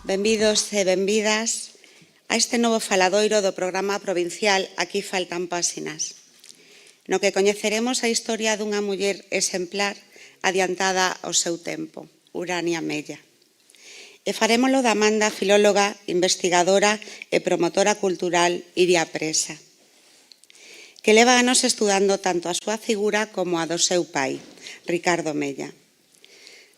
Benvidos e benvidas a este novo faladoiro do programa provincial Aquí faltan páxinas, no que coñeceremos a historia dunha muller exemplar adiantada ao seu tempo, Urania Mella. E farémolo da man da filóloga, investigadora e promotora cultural Iria Presa, que leva anos estudando tanto a súa figura como a do seu pai, Ricardo Mella.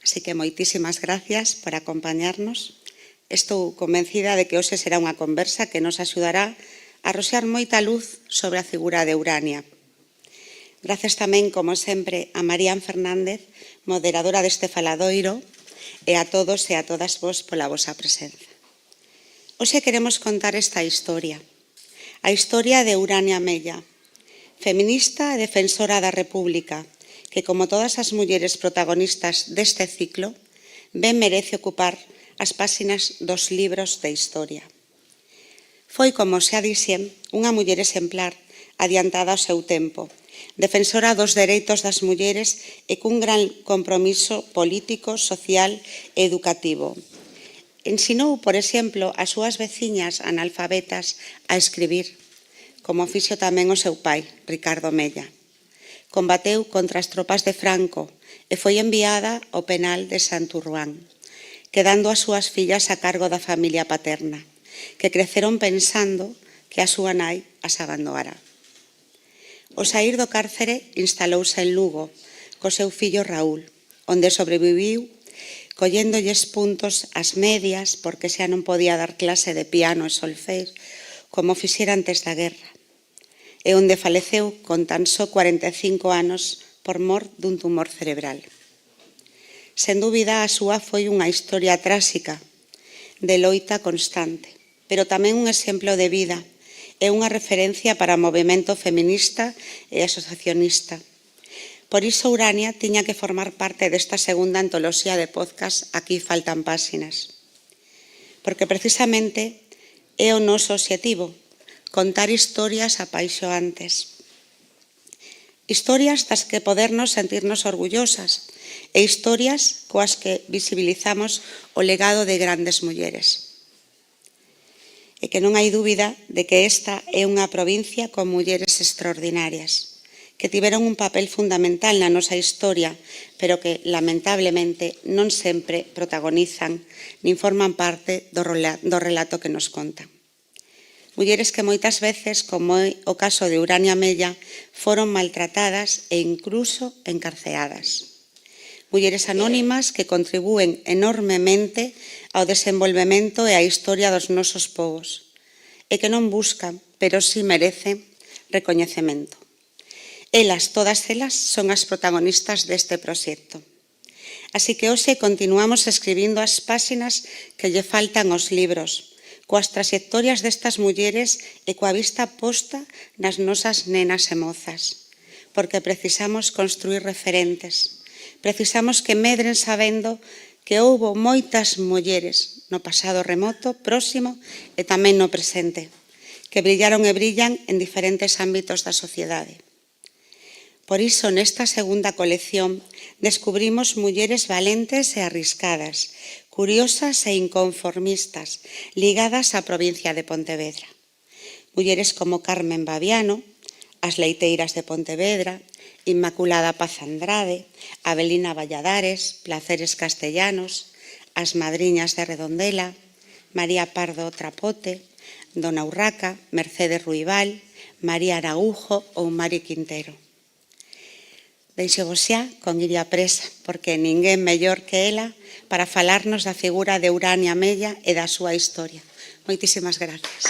Así que moitísimas gracias por acompañarnos. Estou convencida de que hoxe será unha conversa que nos axudará a arroxar moita luz sobre a figura de Urania. Gracias tamén, como sempre, a Marían Fernández, moderadora deste faladoiro, e a todos e a todas vos pola vosa presenza. Hoxe queremos contar esta historia, a historia de Urania Mella, feminista e defensora da República, que, como todas as mulleres protagonistas deste ciclo, ben merece ocupar as páxinas dos libros de historia. Foi, como xa dixen, unha muller exemplar, adiantada ao seu tempo, defensora dos dereitos das mulleres e cun gran compromiso político, social e educativo. Ensinou, por exemplo, as súas veciñas analfabetas a escribir, como fixo tamén o seu pai, Ricardo Mella. Combateu contra as tropas de Franco e foi enviada ao penal de Santurruán, quedando as súas fillas a cargo da familia paterna, que creceron pensando que a súa nai as abandonara. Ao saír do cárcere, instalouse en Lugo, co seu fillo Raúl, onde sobreviviu colléndolles puntos ás medias porque xa non podía dar clase de piano e solfés como fixera antes da guerra, e onde faleceu con tan só 45 anos por mor dun tumor cerebral. Sen dúbida, a súa foi unha historia tráxica, de loita constante, pero tamén un exemplo de vida e unha referencia para o movemento feminista e asociacionista. Por iso, Urania tiña que formar parte desta segunda antoloxía de podcast Aquí faltan páxinas, porque precisamente é o noso obxectivo, contar historias apaixoantes. Historias das que podernos sentirnos orgullosas e historias coas que visibilizamos o legado de grandes mulleres. E que non hai dúbida de que esta é unha provincia con mulleres extraordinarias, que tiveron un papel fundamental na nosa historia, pero que, lamentablemente, non sempre protagonizan nin forman parte do relato que nos contan. Mulleres que moitas veces, como é o caso de Urania Mella, foron maltratadas e incluso encarceadas. Mulleres anónimas que contribúen enormemente ao desenvolvemento e á historia dos nosos povos e que non buscan, pero si merecen, recoñecemento. Elas, todas elas, son as protagonistas deste proxecto. Así que hoxe continuamos escribindo as páxinas que lle faltan aos libros, coas traxectorias destas mulleres e coa vista posta nas nosas nenas e mozas, porque precisamos construir referentes, precisamos que medren sabendo que houbo moitas mulleres no pasado remoto, próximo e tamén no presente, que brillaron e brillan en diferentes ámbitos da sociedade. Por iso, nesta segunda colección, descubrimos mulleres valentes e arriscadas, curiosas e inconformistas, ligadas á provincia de Pontevedra. Mulleres como Carmen Baviano, as leiteiras de Pontevedra, Inmaculada Paz Andrade, Avelina Valladares, Placeres Castellanos, as madriñas de Redondela, María Pardo Trapote, Dona Urraca, Mercedes Ruibal, María Araújo ou Mari Quintero. Deixo-vos xa con Iria Presa, porque ninguén mellor que ela para falarnos da figura de Urania Mella e da súa historia. Moitísimas gracias.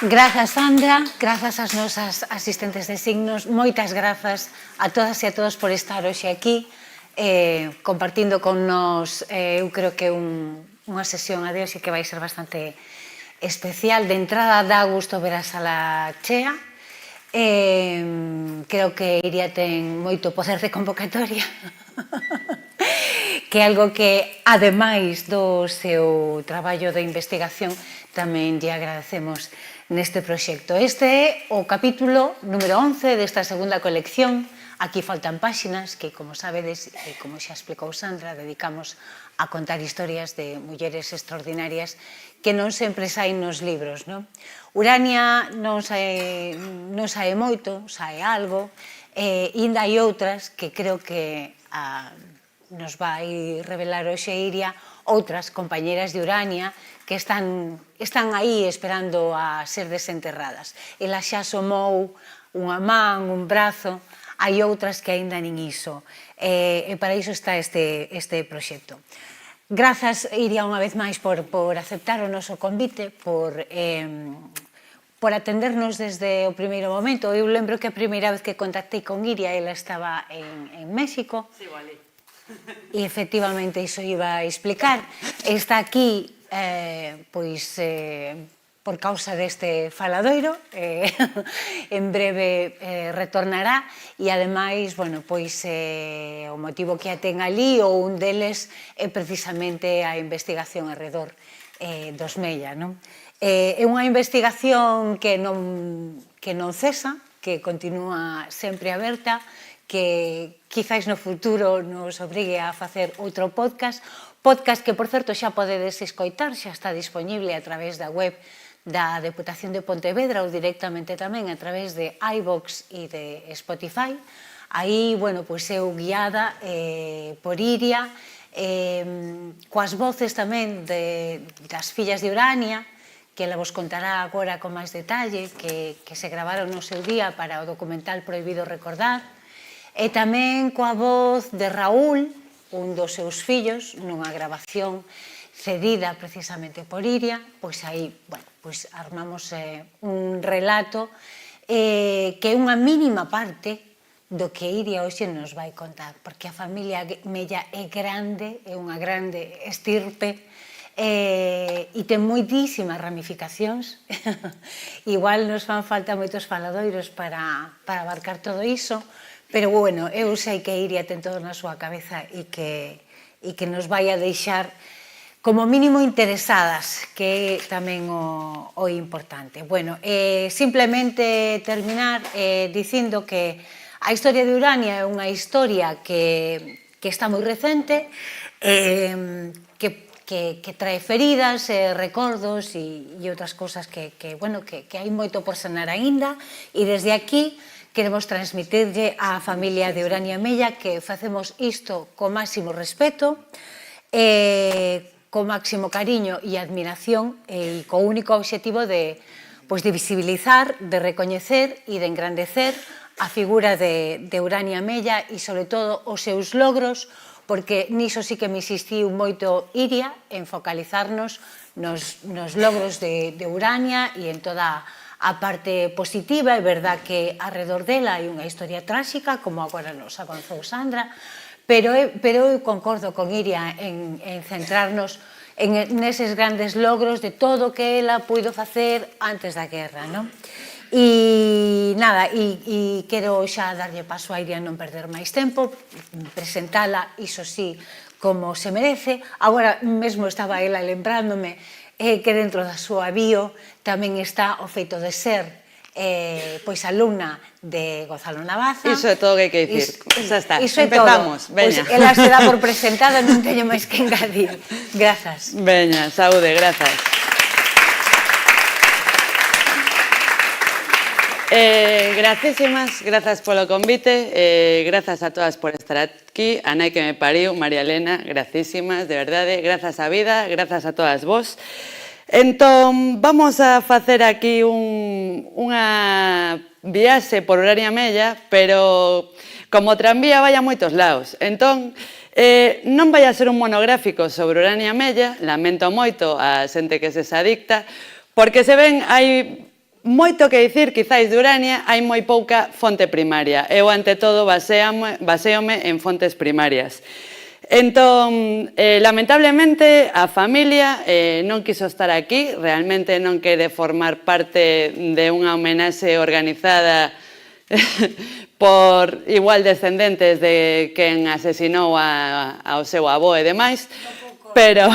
Grazas, Sandra, grazas ás nosas asistentes de signos, moitas grazas a todas e a todos por estar hoxe aquí compartindo con nos, eu creo que unha sesión a de hoxe que vai ser bastante especial. De entrada dá gusto ver a sala chea, creo que Iria ten moito poder de convocatoria, que é algo que, ademais do seu traballo de investigación, tamén lle agradecemos neste proxecto. Este é o capítulo número 11 desta segunda colección Aquí faltan páxinas que, como sabedes, e como xa explicou Sandra, dedicamos a contar historias de mulleres extraordinarias que non sempre saen nos libros, non? Urania non sae moito, sae algo, e ainda hai outras que creo que nos vai revelar hoxe Iria, outras compañeras de Urania que están aí esperando a ser desenterradas. Ela xa asomou unha man, un brazo, hai outras que aínda nin iso. E para iso está este proxecto. Grazas, Iria, unha vez máis por aceptar o noso convite, por atendernos desde o primeiro momento. Eu lembro que a primeira vez que contactei con Iria, ela estaba en México. Sí, vale. E efectivamente iso iba a explicar. Está aquí, pois, por causa deste faladoiro, en breve retornará, e ademais, bueno, pois o motivo que a ten ali, ou un deles, é precisamente a investigación arredor dos Mella, non? É unha investigación que non cesa, que continúa sempre aberta, que quizáis no futuro nos obrigue a facer outro podcast que, por certo, xa podedes escoitar, xa está disponible a través da web da Deputación de Pontevedra ou directamente tamén a través de iVoox e de Spotify. Aí, bueno, pois eu guiada por Iria, coas voces tamén das fillas de Urania, que ela vos contará agora con máis detalle, que se gravaron no seu día para o documental Prohibido Recordar, e tamén coa voz de Raúl, un dos seus fillos, nunha grabación cedida precisamente por Iria. Pois aí, bueno, pois armamos un relato que é unha mínima parte do que Iria hoxe nos vai contar, porque a familia Mella é grande, é unha grande estirpe, e ten moitísimas ramificacións. Igual nos fan falta moitos faladoiros para abarcar todo iso, pero, bueno, eu sei que Iria ten todo na súa cabeza e que nos vai a deixar como mínimo interesadas, que é tamén o importante. Bueno, simplemente terminar dicindo que a historia de Urania é unha historia que está moi recente, que trae feridas, recordos e outras cosas que hai moito por sanar aínda, e desde aquí queremos transmitirlle á familia de Urania Mella que facemos isto co máximo respeto, co máximo cariño e admiración, e co único obxectivo de visibilizar, de recoñecer e de engrandecer a figura de Urania Mella e, sobre todo, os seus logros, porque niso sí que me insistiu moito Iria, en focalizarnos nos logros de Urania e en toda a parte positiva. É verdad que arredor dela hai unha historia tráxica, como agora nos avanzou Sandra, pero eu concordo con Iria en centrarnos neses grandes logros de todo o que ela puido facer antes da guerra, non? E nada, e quero xa darlle paso a Iria, non perder máis tempo, presentala, iso sí, como se merece. Agora mesmo estaba ela lembrándome que dentro da súa bio tamén está o feito de ser pois alumna de Gonzalo Navaza. Iso é todo o que hai que dicir. Xa está, empezamos. Veña. Pois ela se dá por presentada, non teño máis que engadir. Grazas. Veña, saúde, grazas. Grazas polo convite, grazas a todas por estar aquí, a nai que me pariu, María Elena, gracísimas, de verdade, grazas á vida, grazas a todas vos. Entón, vamos a facer aquí unha viaxe por Urania Mella, pero como tranvía vai a moitos lados. Entón, non vai a ser un monográfico sobre Urania Mella, lamento moito a xente que se adicta, porque se ven, hai moito que dicir, quizáis de Urania, hai moi pouca fonte primaria. Eu, ante todo, baséome en fontes primarias. Entón, lamentablemente, a familia non quiso estar aquí, realmente non quere formar parte de unha homenaxe organizada por igual descendentes de quen asesinou ao seu avó e demais, pero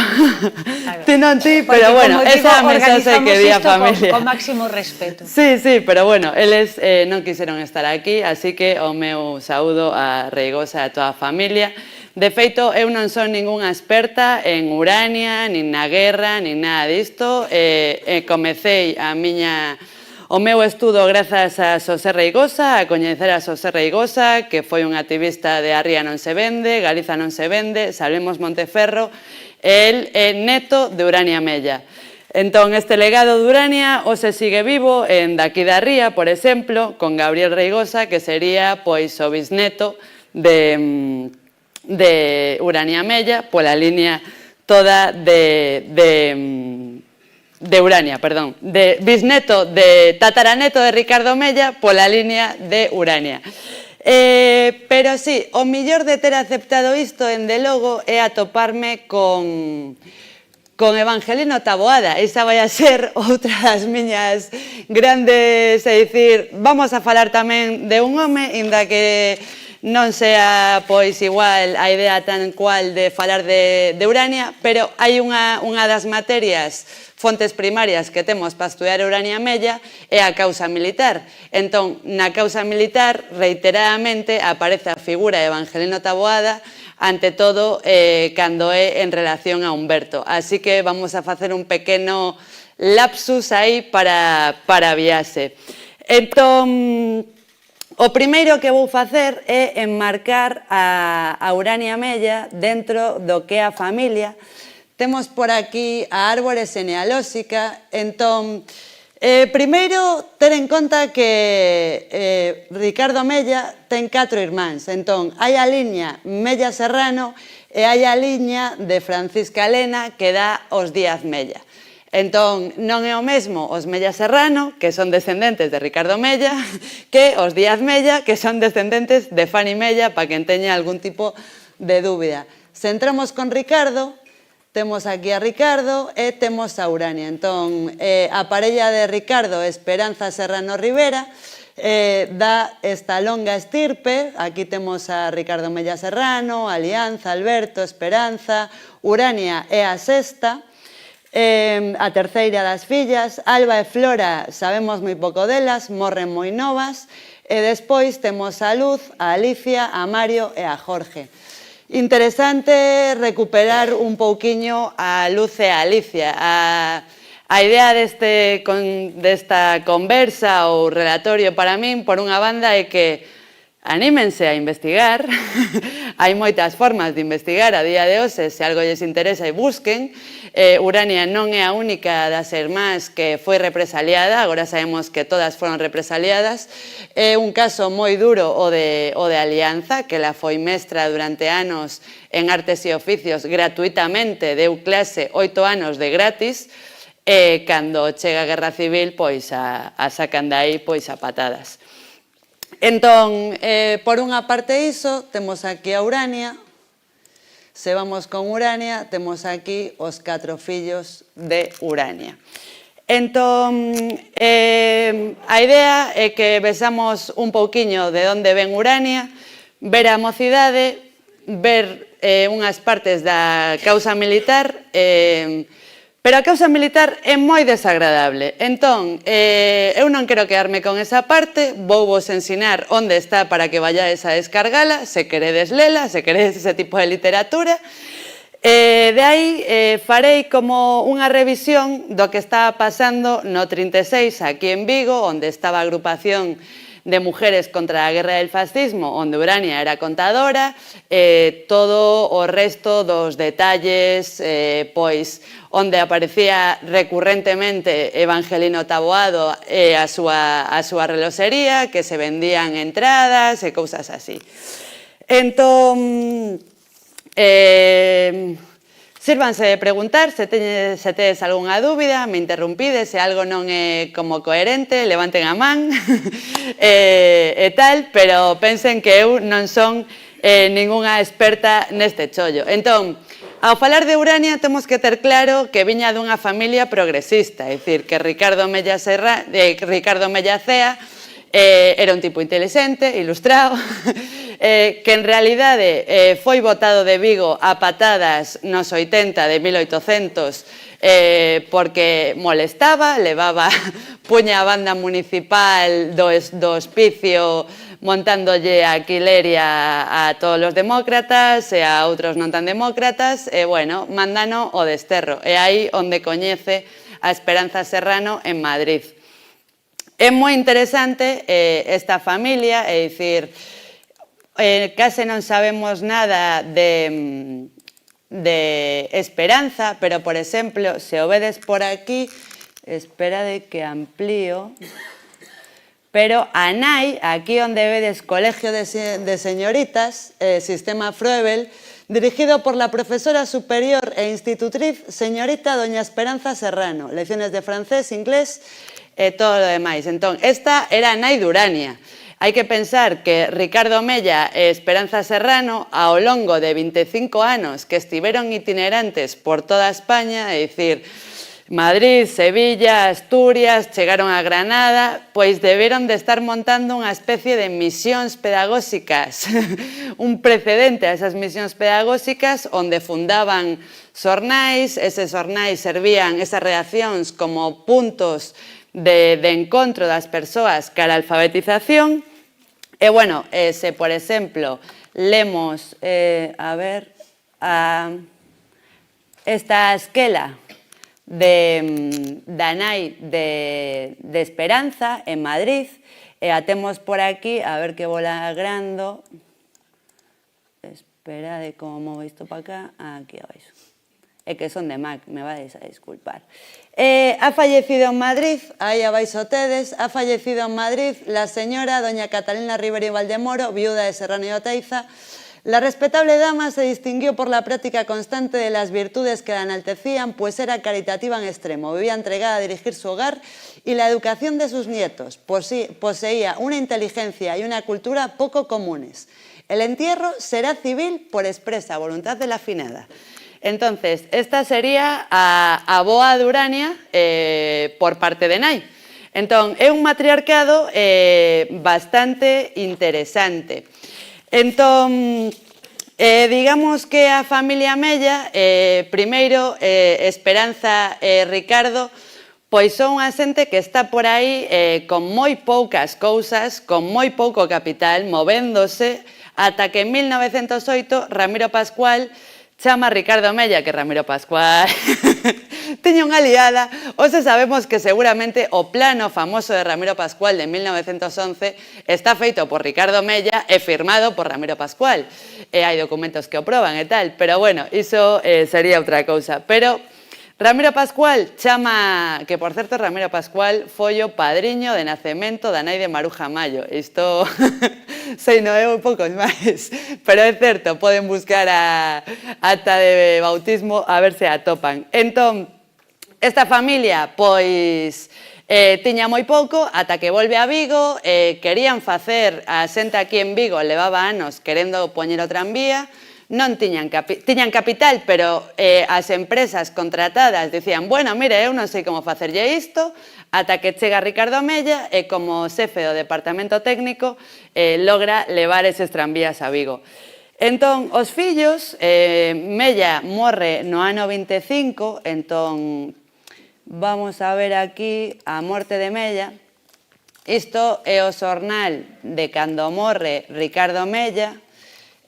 ti non ti, pero bueno, esa é a mensaxe que di a familia. Con máximo respeto. Sí, sí, pero bueno, eles non quixeron estar aquí, así que o meu saúdo a Reigosa e a toda a familia. De feito, eu non son ningunha experta en Urania, nin na guerra, nin nada disto. Comecei o meu estudo grazas a Xosé Reigosa, a coñecer a Xosé Reigosa, que foi un activista de A Ría non se vende, Galiza non se vende, Salvemos Monteferro, e el é neto de Urania Mella. Entón, este legado de Urania o se sigue vivo en Daqui da Ría, por exemplo, con Gabriel Reigosa, que sería pois o bisneto de Urania Mella, pola línea toda de Urania, perdón, de bisneto de tataraneto de Ricardo Mella, pola línea de Urania. Pero sí, o millor de ter aceptado isto, ende logo, é atoparme con Evangelino Taboada. Esa vai a ser outra das miñas grandes, é dicir, vamos a falar tamén de un home, inda que non sea, pois, igual a idea tan cual de falar de Urania, pero hai unha das materias, fontes primarias que temos para estudiar Urania Mella é a causa militar. Entón, na causa militar, reiteradamente, aparece a figura de Evangelino Taboada, ante todo, cando é en relación a Humberto. Así que vamos a facer un pequeno lapsus aí para a viaxe. Entón, o primeiro que vou facer é enmarcar a Urania Mella dentro do que é a familia. Temos por aquí a árbore genealóxica. Entón, primeiro, ter en conta que Ricardo Mella ten 4 irmáns. Entón, hai a liña Mella Serrano e hai a liña de Francisca Elena que dá os Díaz Mella. Entón, non é o mesmo os Mella Serrano, que son descendentes de Ricardo Mella, que os Díaz Mella, que son descendentes de Fanny Mella, para quen teña algún tipo de dúbida. Se entramos con Ricardo, temos aquí a Ricardo e temos a Urania. Entón, a parella de Ricardo, Esperanza Serrano Rivera, dá esta longa estirpe. Aquí temos a Ricardo Mella Serrano, Alianza, Alberto, Esperanza. Urania é a sexta. A terceira das fillas, Alba e Flora, sabemos moi pouco delas, morren moi novas, e despois temos a Luz, a Alicia, a Mario e a Jorge. Interesante recuperar un pouquiño a Luz e a Alicia. A idea desta conversa ou relatorio para min, por unha banda, é que anímense a investigar. Hai moitas formas de investigar a día de hoxe, se algo lles interesa e busquen. Urania non é a única das irmás que foi represaliada, agora sabemos que todas foron represaliadas. É un caso moi duro o de Alianza, que la foi mestra durante anos en artes e oficios gratuitamente, deu clase 8 anos de gratis, e cando chega a Guerra Civil, pois a sacan de aí pois a patadas. Entón, por unha parte iso, temos aquí a Urania. Se vamos con Urania, temos aquí os 4 fillos de Urania. Entón, a idea é que vexamos un pouquiño de onde ven Urania, ver a mocidade, ver unhas partes da causa militar, pero a causa militar é moi desagradable. Entón, eu non quero quedarme con esa parte, vou vos ensinar onde está para que vayades a descargala, se queredes lela, se queredes ese tipo de literatura. De aí farei como unha revisión do que estaba pasando no 36 aquí en Vigo, onde estaba a agrupación de mujeres contra a guerra del fascismo, onde Urania era contadora, todo o resto dos detalles, pois, onde aparecía recurrentemente Evangelino Taboado e a súa reloxería, que se vendían entradas e cousas así. Entón, sírvanse de preguntar se tedes algunha dúbida, me interrumpides, se algo non é como coherente, levanten a man e tal, pero pensen que eu non son ningunha experta neste chollo. Entón, ao falar de Urania temos que ter claro que viña dunha familia progresista, é dicir, que Ricardo Mella Cea era un tipo inteligente, ilustrado, que en realidade foi botado de Vigo a patadas nos 80 de 1800 porque molestaba, levaba puña a banda municipal do hospicio montándolle a quileria a todos os demócratas e a outros non tan demócratas e, bueno, mándano o desterro. É aí onde coñece a Esperanza Serrano en Madrid. É moi interesante esta familia, é dicir, case non sabemos nada de Esperanza, pero, por exemplo, se o vedes por aquí, espera de que amplío... Pero a nai, aquí onde vedes Colegio de Señoritas, Sistema Froebel, dirigido por la profesora superior e institutriz señorita doña Esperanza Serrano, lecciones de francés, inglés e todo lo demais. Entón, esta era a nai de Urania. Hai que pensar que Ricardo Mella e Esperanza Serrano, ao longo de 25 anos que estiveron itinerantes por toda España, é dicir, Madrid, Sevilla, Asturias, chegaron a Granada, pois deberon de estar montando unha especie de misións pedagóxicas, un precedente a esas misións pedagóxicas onde fundaban xornais, eses xornais servían esas redaccións como puntos de encontro das persoas cara a alfabetización. E, bueno, se, por exemplo, lemos, esta esquela da nai de Esperanza en Madrid, e a temos por aquí, a ver que vou lagrando, espera de como movo isto para acá, aquí abaixo, é que son de Mac, me vais a disculpar. Ha fallecido en Madrid, aí abaixo tedes, ha fallecido en Madrid la señora doña Catalina Rivero y Valdemoro, viuda de Serrano y Oteiza. La respetable dama se distinguió por la práctica constante de las virtudes que la enaltecían, pues era caritativa en extremo, vivía entregada a dirigir su hogar y la educación de sus nietos. Poseía una inteligencia y una cultura poco comunes. El entierro será civil por expresa voluntad de la finada. Entonces, esta sería a boa de Urania por parte de nai. Entón, é un matriarcado bastante interesante. Entón, digamos que a familia Mella, primeiro, Esperanza e Ricardo, pois son unha xente que está por aí con moi poucas cousas, con moi pouco capital, movéndose, ata que en 1908 Ramiro Pascual chama a Ricardo Mella, que Ramiro Pascual tiña unha liada. Hoxe sabemos que seguramente o plano famoso de Ramiro Pascual de 1911 está feito por Ricardo Mella e firmado por Ramiro Pascual. Hai documentos que o proban e tal, pero bueno, iso sería outra cousa. Pero Ramiro Pascual chama, que por certo Ramiro Pascual foi o padriño de nacemento da nai de Maruja Mayo. Isto sei, non é un poucos máis, pero é certo, poden buscar a ata de bautismo a ver se atopan. Entón, esta familia, pois, tiña moi pouco, ata que volve a Vigo, querían facer, a xente aquí en Vigo levaba anos querendo poñer o tranvía, non tiñan capital, pero as empresas contratadas dicían, bueno, mire, eu non sei como facerlle isto, ata que chega Ricardo Mella e como xefe do departamento técnico logra levar eses tranvías a Vigo. Entón, os fillos, Mella morre no ano 25, entón, vamos a ver aquí a morte de Mella. Isto é o xornal de cando morre Ricardo Mella,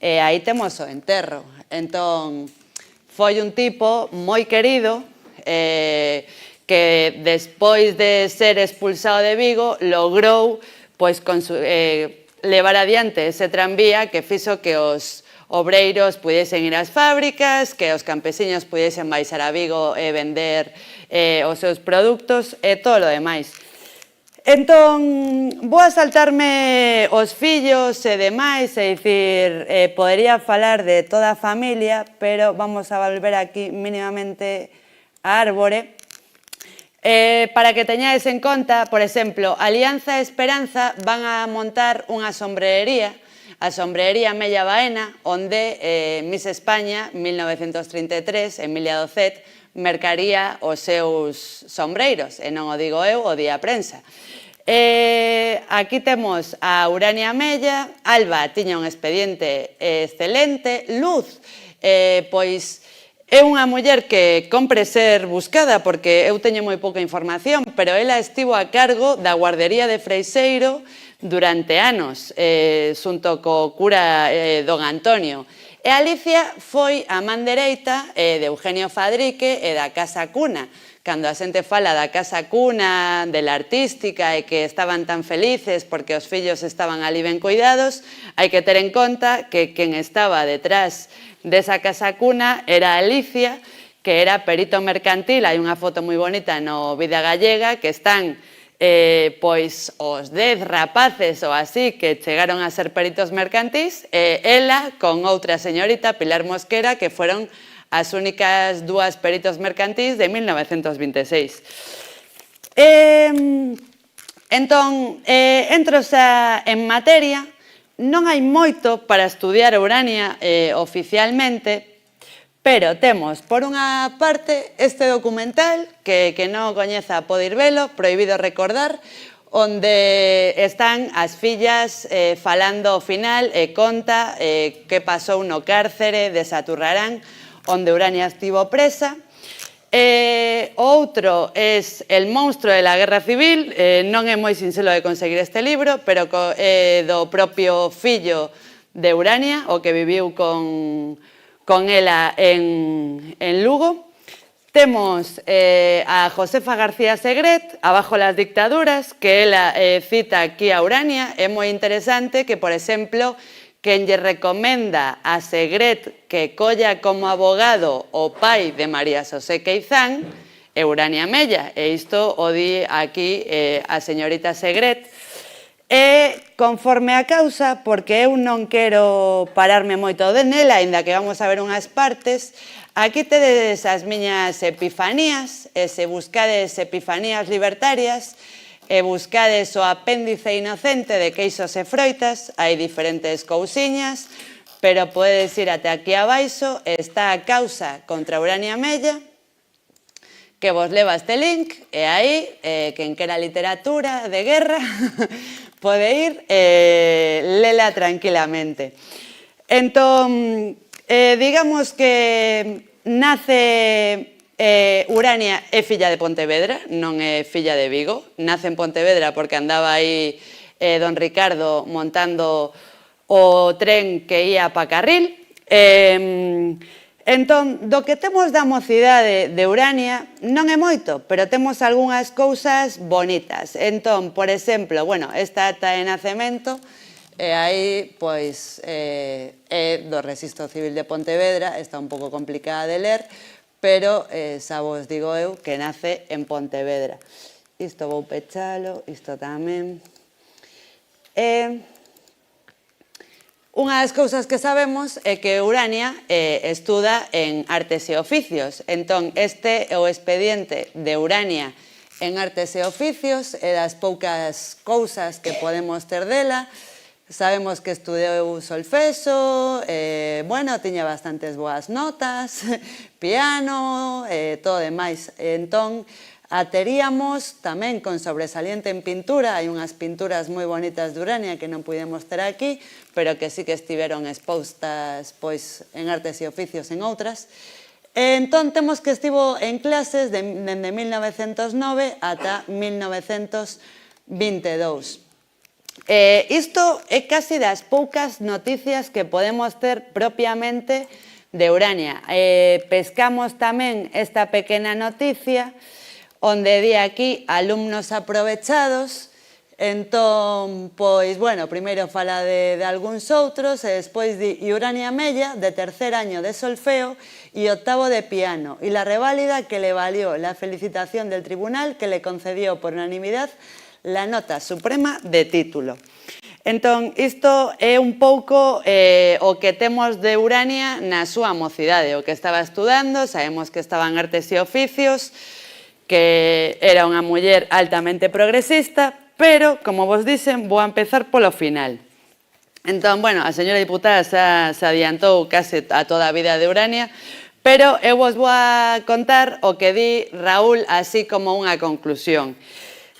e aí temos o enterro. Entón, foi un tipo moi querido, que despois de ser expulsado de Vigo, logrou levar adiante ese tranvía que fixo que os obreiros pudiesen ir ás fábricas, que os campesiños pudiesen baixar a Vigo e vender os seus produtos e todo o demais. Entón, vou a saltarme os fillos e demais, é dicir, podería falar de toda a familia, pero vamos a volver aquí mínimamente a árbore. Para que teñades en conta, por exemplo, Alianza e Esperanza van a montar unha sombrería, a sombrería Mella Baena, onde Miss España, 1933, Emilia Docet, mercaría os seus sombreiros, e non o digo eu, o di a prensa. Aquí temos a Urania Mella. Alba tiña un expediente excelente. Luz, pois é unha muller que compre ser buscada porque eu teño moi pouca información, pero ela estivo a cargo da guardería de Freixeiro durante anos, xunto co cura don Antonio. E Alicia foi a man dereita de Eugenio Fadrique e da Casa Cuna. Cando a xente fala da Casa Cuna, de la artística e que estaban tan felices porque os fillos estaban ali ben cuidados, hai que ter en conta que quen estaba detrás desa Casa Cuna era Alicia, que era perito mercantil. Hai unha foto moi bonita no Vida Gallega que están pois os 10 rapaces ou así que chegaron a ser peritos mercantís, ela con outra señorita, Pilar Mosquera, que foron as únicas dúas peritos mercantís de 1926. Entón, entro xa en materia. Non hai moito para estudiar Urania oficialmente, pero temos, por unha parte, este documental, que non o coñeza pode ir velo, Prohibido recordar, onde están as fillas falando ao final e conta que pasou no cárcere de Saturrarán, onde Urania estivo presa. O outro é El monstruo de la guerra civil. Non é moi sinxelo de conseguir este libro, pero é do propio fillo de Urania, o que viviu con ela en Lugo. Temos a Josefa García Segret, Abajo las dictaduras, que ela cita aquí a Urania. É moi interesante que, por exemplo, quen lle recomenda a Segret que colla como abogado o pai de María Xosé Queizán é Urania Mella, e isto o di aquí a señorita Segret. E conforme a causa, porque eu non quero pararme moito nela, aínda que vamos a ver unhas partes, aquí tedes as miñas epifanías, e se buscades epifanías libertarias, e buscades o apéndice inocente de Queixos e Froitas, hai diferentes cousiñas, pero podedes ir até aquí abaixo, está a causa contra Urania Mella, que vos leva este link, e aí, quen quera literatura de guerra, pode ir lela tranquilamente. Entón, digamos que nace Urania é filla de Pontevedra, non é filla de Vigo. Nace en Pontevedra porque andaba aí don Ricardo montando o tren que ía pa Carril. Entón, do que temos da mocidade de Urania non é moito, pero temos algunhas cousas bonitas. Entón, por exemplo, bueno, esta ata de nacemento, e aí, pois, é do Rexistro Civil de Pontevedra, está un pouco complicada de ler, pero xa vos digo eu que nace en Pontevedra. Isto vou pechalo, isto tamén. Unha das cousas que sabemos é que Urania estuda en Artes e Oficios. Entón, este é o expediente de Urania en Artes e Oficios, é das poucas cousas que podemos ter dela. Sabemos que estudiou solfexo, bueno, tiña bastantes boas notas, piano, todo demais. Entón, a teríamos tamén con sobresaliente en pintura. Hai unhas pinturas moi bonitas de Urania que non pudemos ter aquí, pero que sí que estiveron expostas pois, en Artes e Oficios en outras. Entón, temos que estivo en clases dende 1909 ata 1922. Isto é casi das poucas noticias que podemos ter propiamente de Urania. Pescamos tamén esta pequena noticia onde di aquí alumnos aprovechados. Entón, pois, bueno, primeiro fala de algúns outros e despois di Urania Mella, de tercer año de solfeo y octavo de piano, y la reválida que le valió la felicitación del tribunal que le concedió por unanimidad la nota suprema de título. Entón, isto é un pouco o que temos de Urania na súa mocidade, o que estaba estudando. Sabemos que estaba en Artes e Oficios, que era unha muller altamente progresista, pero, como vos dixen, vou a empezar polo final. Entón, bueno, a señora diputada se adiantou case a toda a vida de Urania, pero eu vos vou a contar o que di Raúl así como unha conclusión.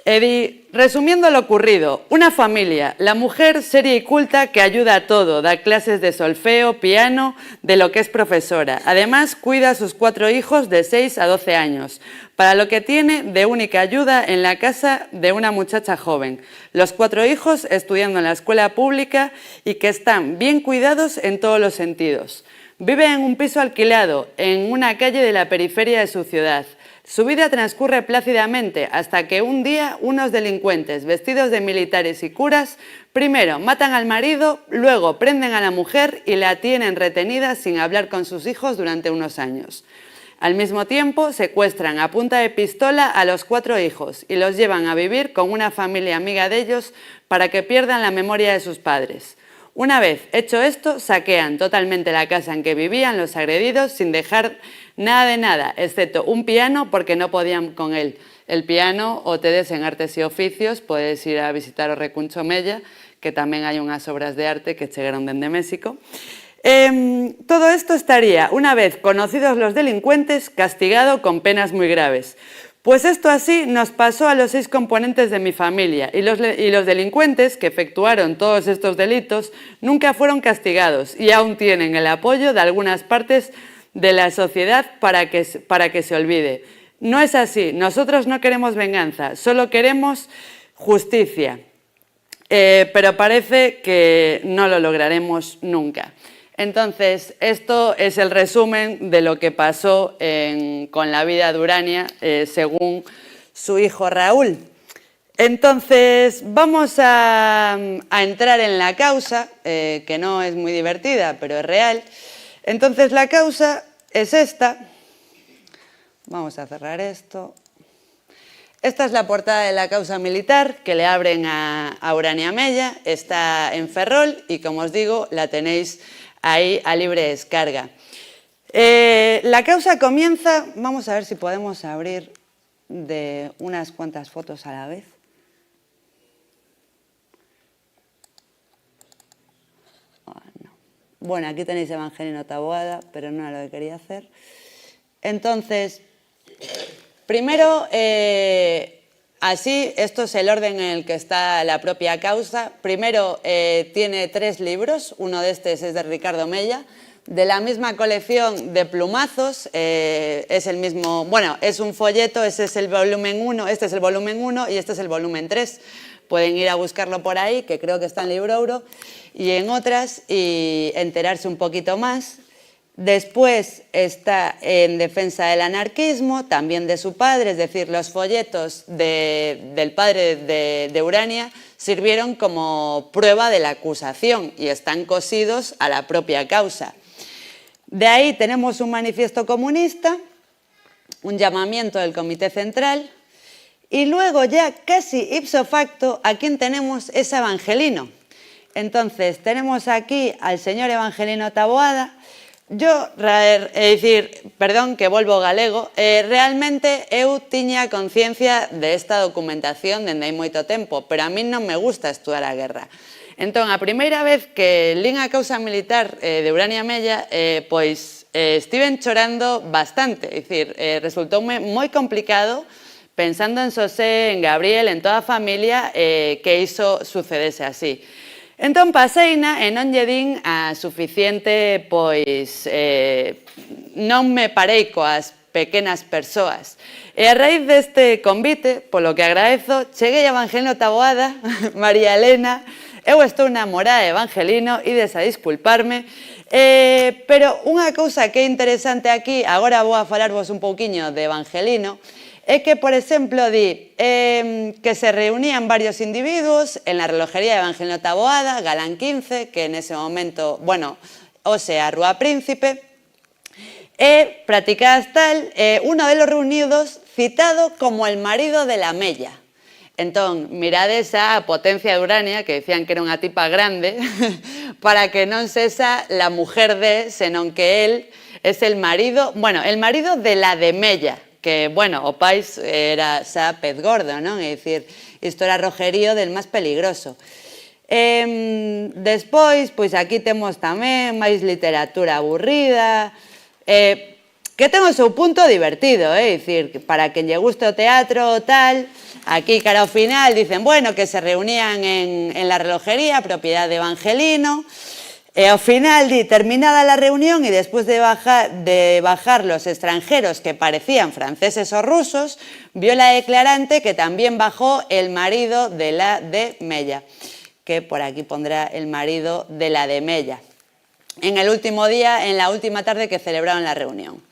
Resumiendo lo ocurrido, una familia, la mujer seria y culta que ayuda a todo, da clases de solfeo, piano, de lo que es profesora. Además, cuida a sus 4 hijos de 6 a 12 años, para lo que tiene de única ayuda en la casa de una muchacha joven. Los 4 hijos estudiando en la escuela pública y que están bien cuidados en todos los sentidos. Vive en un piso alquilado, en una calle de la periferia de su ciudad. Su vida transcurre plácidamente hasta que un día unos delincuentes vestidos de militares y curas primero matan al marido, luego prenden a la mujer y la tienen retenida sin hablar con sus hijos durante unos años. Al mismo tiempo secuestran a punta de pistola a los 4 hijos y los llevan a vivir con una familia amiga de ellos para que pierdan la memoria de sus padres. Una vez hecho esto, saquean totalmente la casa en que vivían los agredidos sin dejar nada de nada, excepto un piano porque no podían con él. El piano, o tedes en Artes y Oficios, podes ir a visitar o Recuncho Mella, que tamén hai unhas obras de arte que chegaron dende México. Todo esto estaría, una vez conocidos los delincuentes, castigado con penas muy graves. Pues esto así nos pasó a los 6 componentes de mi familia y los delincuentes que efectuaron todos estos delitos nunca fueron castigados y aún tienen el apoyo de algunas partes de la sociedad para que se olvide. No es así, nosotros no queremos venganza, solo queremos justicia, pero parece que no lo lograremos nunca. Entonces, esto es el resumen de lo que pasó con la vida de Urania, según su hijo Raúl. Entonces, vamos a entrar en la causa, que no es muy divertida, pero es real. Entonces, la causa es esta. Vamos a cerrar esto. Esta es la portada de la causa militar que le abren a Urania Mella. Está en Ferrol y, como os digo, la tenéis ahí a libre descarga. La causa comienza, vamos a ver si podemos abrir de unas cuantas fotos a la vez. Bueno, aquí tenéis Evangelino Taboada, pero no era lo que quería hacer. Entonces, primero, así, esto es el orden en el que está la propia causa. Primero, tiene 3 libros, uno de estos es de Ricardo Mella, de la misma colección de plumazos, es el mismo, bueno, es un folleto, ese es el volumen 1, este es el volumen 1 y este es el volumen 3. Pueden ir a buscarlo por ahí, que creo que está en Librouro, y en otras, y enterarse un poquito más. Después está En defensa del anarquismo, también de su padre, es decir, los folletos del padre de Urania sirvieron como prueba de la acusación y están cosidos a la propia causa. De ahí tenemos un manifiesto comunista, un llamamiento del Comité Central, y luego ya casi ipso facto a quien tenemos es a Evangelino. Entonces tenemos aquí al señor Evangelino Taboada. Yo, perdón que volvo galego, realmente eu tiña conciencia de esta documentación dende hai moito tempo, pero a mí non me gusta estudar a guerra. Entón, a primeira vez que lín a causa militar de Urania Mella, pois estiven chorando bastante, é dicir, resultoume moi complicado pensando en Xosé, en Gabriel, en toda a familia, que iso sucedese así. Entón, paseina e non lle din a suficiente, pois, non me parei coas pequenas persoas. E a raíz deste convite, polo que agradezo, cheguei a Evangelino Taboada, María Elena, eu estou namorada de Evangelino, ides a disculparme, pero unha cousa que é interesante aquí, agora vou a falarvos un pouquiño de Evangelino, é que, por exemplo, di que se reunían varios individuos en la relojería de Evangelino Taboada, Galán 15, que en ese momento, bueno, o sea, Rúa Príncipe, e practicadas tal, uno de los reunidos citado como el marido de la Mella. Entón, mirades a potencia de Urania, que decían que era unha tipa grande, para que non sesa la mujer de, senón que él es el marido, bueno, el marido de la de Mella, que, bueno, o pais era xa pez gordo, non? É dicir, isto era rojerío del máis peligroso. Despois, pois aquí temos tamén máis literatura aburrida. que ten o seu punto divertido, é dicir, para quen lle guste o teatro tal, aquí cara ao final dicen, bueno, que se reunían en la relojería, propiedad de Evangelino, e ao final, terminada la reunión y después de bajar los extranjeros que parecían franceses o rusos, vio la declarante que también bajó el marido de la de Mella, que por aquí pondrá el marido de la de Mella, en el último día, en la última tarde que celebraron la reunión.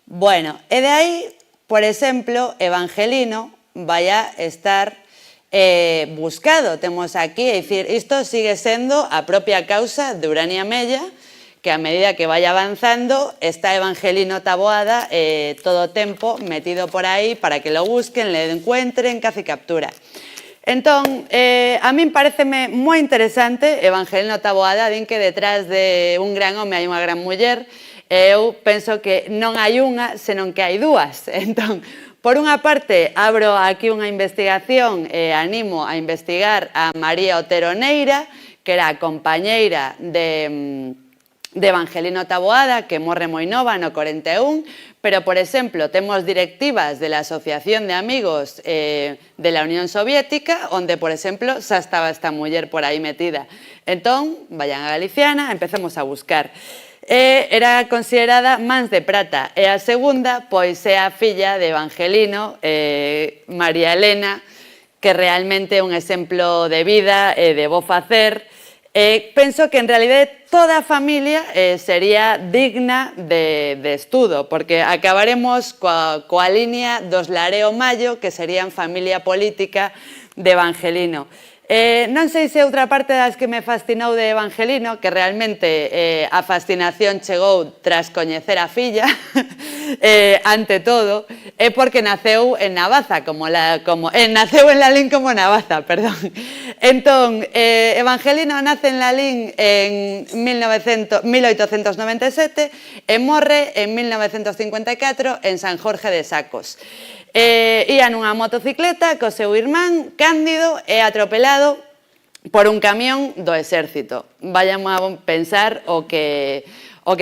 Bueno, e de aí, por exemplo, Evangelino vai a estar buscado. Temos aquí, é dicir, isto sigue sendo a propia causa de Urania Mella, que a medida que vai avanzando está Evangelino Taboada todo o tempo metido por aí para que lo busquen, le encuentren, caza e captura. Entón, a min pareceme moi interesante Evangelino Taboada, din que detrás de un gran home hai unha gran muller, e eu penso que non hai unha, senón que hai dúas. Entón, por unha parte, abro aquí unha investigación e animo a investigar a María Otero Neira, que era a compañeira de Evangelino Taboada, que morre moi nova no 41, pero, por exemplo, temos directivas de la Asociación de Amigos de la Unión Soviética, onde, por exemplo, xa estaba esta muller por aí metida. Entón, vayan a Galiciana, empecemos a buscar. Era considerada mans de prata, e a segunda, pois, é a filla de Evangelino, María Elena, que realmente é un exemplo de vida e de bo facer. Penso que en realidade toda a familia sería digna de estudo, porque acabaremos coa línea dos Lareo Mayo, que serían familia política de Evangelino. Non sei se outra parte das que me fascinou de Evangelino, que realmente a fascinación chegou tras coñecer a filla, ante todo, é porque naceu en Navaza, naceu en Lalín como Navaza, perdón. Entón, Evangelino nace en Lalín en 1897 e morre en 1954 en San Jorge de Sacos. Ia nunha motocicleta co seu irmán Cándido e atropelado por un camión do exército. Vayan a pensar o que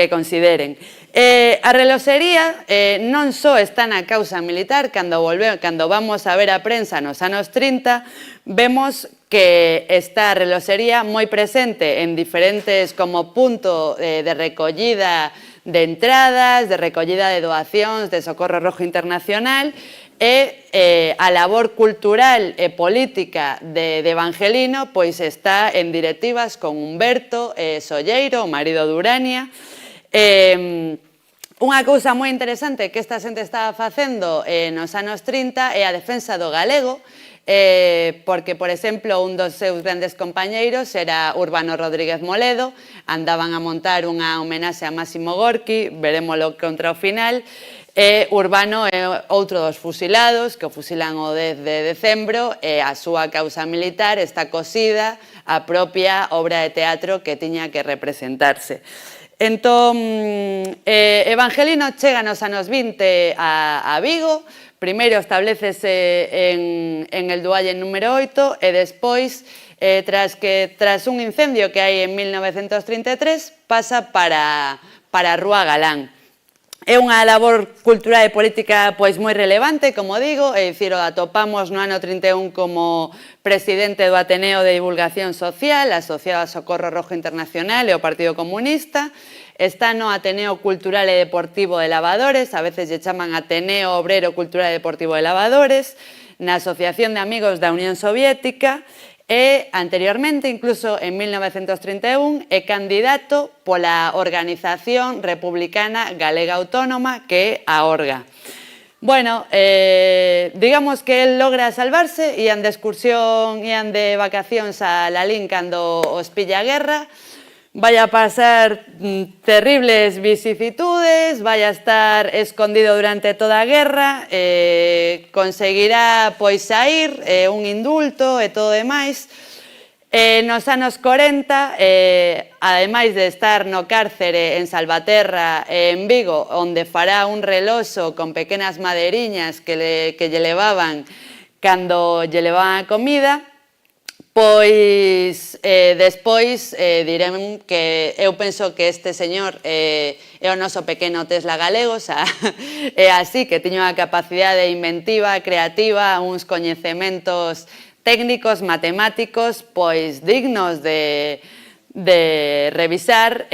consideren. A reloxería non só está na causa militar, cando vamos a ver a prensa nos anos 30, vemos que está a reloxería moi presente en diferentes como punto de recollida de entradas, de recollida de doacións, de Socorro Rojo Internacional, e a labor cultural e política de Evangelino pois está en directivas con Humberto Solleiro, o marido de Urania. Unha cousa moi interesante que esta xente estaba facendo nos anos 30 é a defensa do galego, porque, por exemplo, un dos seus grandes compañeiros era Urbano Rodríguez Moledo, andaban a montar unha homenaxe a Máximo Gorki, verémolo contra o final, e Urbano é outro dos fusilados, que o fusilan o 10 de decembro, e a súa causa militar está cosida á propia obra de teatro que tiña que representarse. Entón, Evangelino chega nos anos 20 a Vigo. Primeiro establecese en el Duallen número 8 e despois, tras un incendio que hai en 1933, pasa para a Rúa Galán. É unha labor cultural e política pois moi relevante, como digo, é dicir, o atopamos no ano 31 como presidente do Ateneo de Divulgación Social, asociado a Socorro Rojo Internacional e ao Partido Comunista. Está no Ateneo Cultural e Deportivo de Lavadores, a veces lle chaman Ateneo Obrero Cultural e Deportivo de Lavadores, na Asociación de Amigos da Unión Soviética, e anteriormente, incluso en 1931, é candidato pola Organización Republicana Galega Autónoma, que é a ORGA. Bueno, digamos que el logra salvarse, ian de excursión, ian de vacacións a Lalín cando os pilla a guerra, vai a pasar terribles vicisitudes, vai a estar escondido durante toda a guerra, conseguirá pois saír, un indulto e todo demais. Nos anos 40, ademais de estar no cárcere en Salvaterra e en Vigo, onde fará un reloxo con pequenas maderiñas que lle levaban cando lle levaban a comida, Pois despois direm que eu penso que este señor é o noso pequeno Tesla galego, é así, que tiña unha capacidade inventiva, creativa, uns coñecementos técnicos, matemáticos, pois dignos de revisar.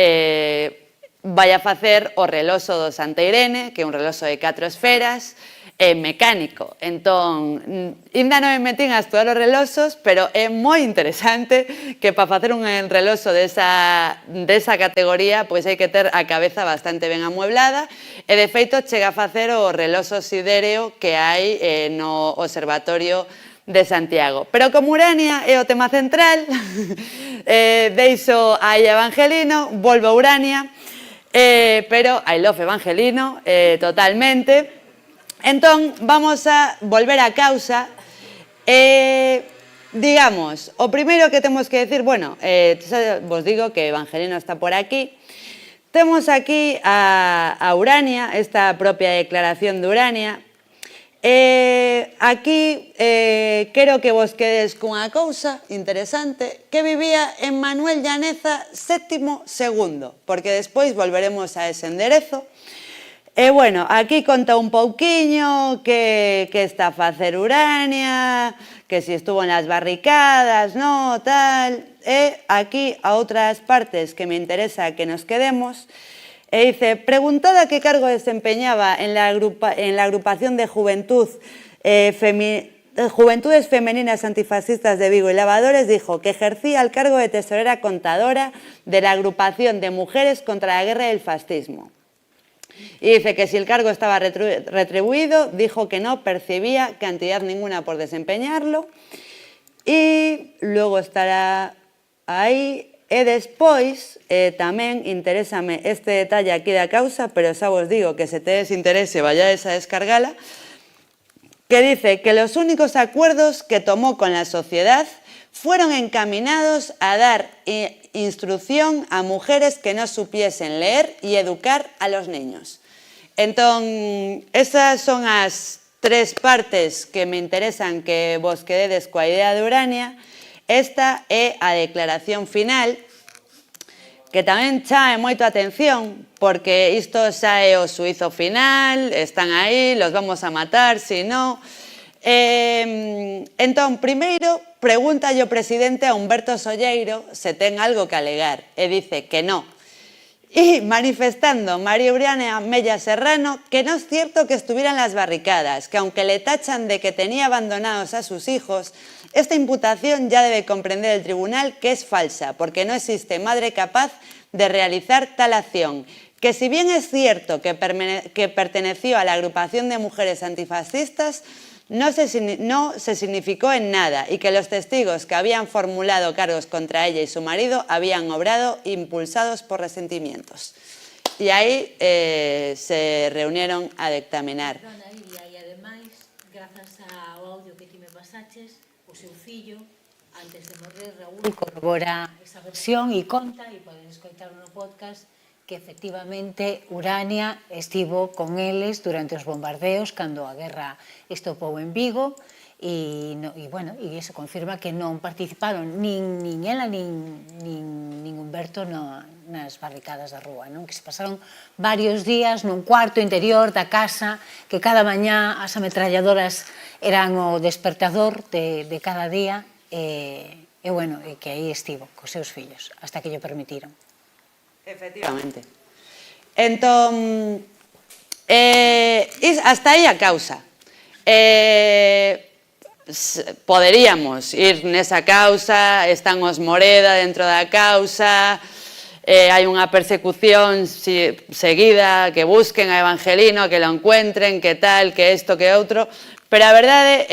Vai a facer o reloxo do Santa Irene, que é un reloxo de 4 esferas, mecánico. Entón, ainda non me metín a estudar os reloxos, pero é moi interesante que para facer un reloxo desa categoría pois hai que ter a cabeza bastante ben amueblada, e de feito chega a facer o reloxo sidéreo que hai no Observatorio de Santiago. Pero como Urania é o tema central, deixo aí Evangelino, volvo a Urania, pero I love Evangelino totalmente. Entón, vamos a volver á causa. Digamos, o primeiro que temos que decir, bueno, vos digo que Evangelino está por aquí. Temos aquí a Urania, esta propia declaración de Urania. Aquí quero que vos quedes cunha cousa interesante, que vivía en Manuel Llaneza VII II, porque despois volveremos a ese enderezo. E, bueno, aquí conta un pouquiño que está a facer Urania, que si estuvo nas barricadas, no, tal. E aquí a outras partes que me interesa que nos quedemos. E dice, preguntada qué cargo desempeñaba en la agrupación de Juventudes Femeninas Antifascistas de Vigo y Lavadores, dijo que ejercía el cargo de tesorera contadora de la agrupación de mujeres contra la guerra del fascismo. Y dice que si el cargo estaba retribuido, dijo que no percibía cantidad ninguna por desempeñarlo. Y luego estará ahí. E despois, tamén interésame este detalle aquí da causa, pero xa vos digo que se tedes interese vayades a descargala, que dice que los únicos acuerdos que tomó con la sociedad fueron encaminados a dar instrucción a mujeres que no supiesen leer y educar a los niños. Entón, esas son as 3 partes que me interesan que vos quededes coa idea de Urania. Esta é a declaración final, que tamén chame moito a atención, porque isto xa é o suizo final, están aí, los vamos a matar, si non. Entón, primeiro, pregunta o presidente a Humberto Solleiro se ten algo que alegar, e dice que no. Y manifestando María Urania Mella Serrano que no es cierto que estuviera en las barricadas, que aunque le tachan de que tenía abandonados a sus hijos, esta imputación ya debe comprender el tribunal que es falsa, porque no existe madre capaz de realizar tal acción, que si bien es cierto que perteneció a la agrupación de mujeres antifascistas, no se significó en nada y que los testigos que habían formulado cargos contra ella y su marido habían obrado impulsados por resentimientos. Y ahí se reunieron a dictaminar. E ademais, grazas ao audio que ti me pasaches, o seu fillo, antes de morrer, Raúl, corrobora esa versión e conta, e poden escoitar no podcast, que efectivamente Urania estivo con eles durante os bombardeos cando a guerra estopou en Vigo e iso confirma que non participaron nin ela nin Humberto nas barricadas da rúa, que se pasaron varios días nun cuarto interior da casa, que cada mañá as ametralladoras eran o despertador de cada día e que aí estivo cos seus fillos hasta que lle permitiron. Efectivamente. Entón, hasta aí a causa. Poderíamos ir nesa causa, están os Moreda dentro da causa, hai unha persecución seguida, que busquen a Evangelino, que lo encuentren, que tal, que isto, que outro, pero a verdade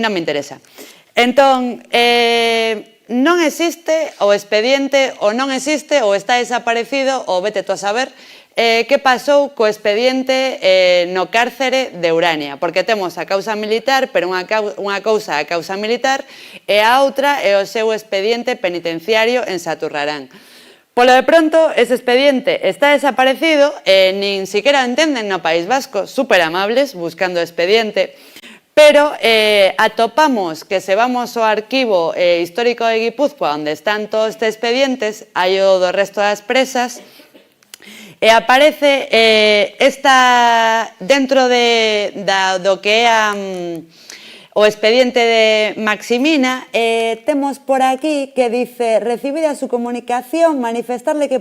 non me interesa. Entón, non existe o expediente, ou non existe, ou está desaparecido, ou vete tú a saber, que pasou co expediente no cárcere de Urania, porque temos a causa militar, pero unha cousa a causa militar e a outra é o seu expediente penitenciario en Saturrarán. Polo de pronto, ese expediente está desaparecido e nin siquiera entenden no País Vasco, super amables, buscando o expediente, pero atopamos que se vamos ao arquivo histórico de Guipúzcoa, onde están todos estes expedientes, hai o do resto das presas, e aparece dentro do que é o expediente de Maximina, temos por aquí que dice: recibida su comunicación, manifestarle que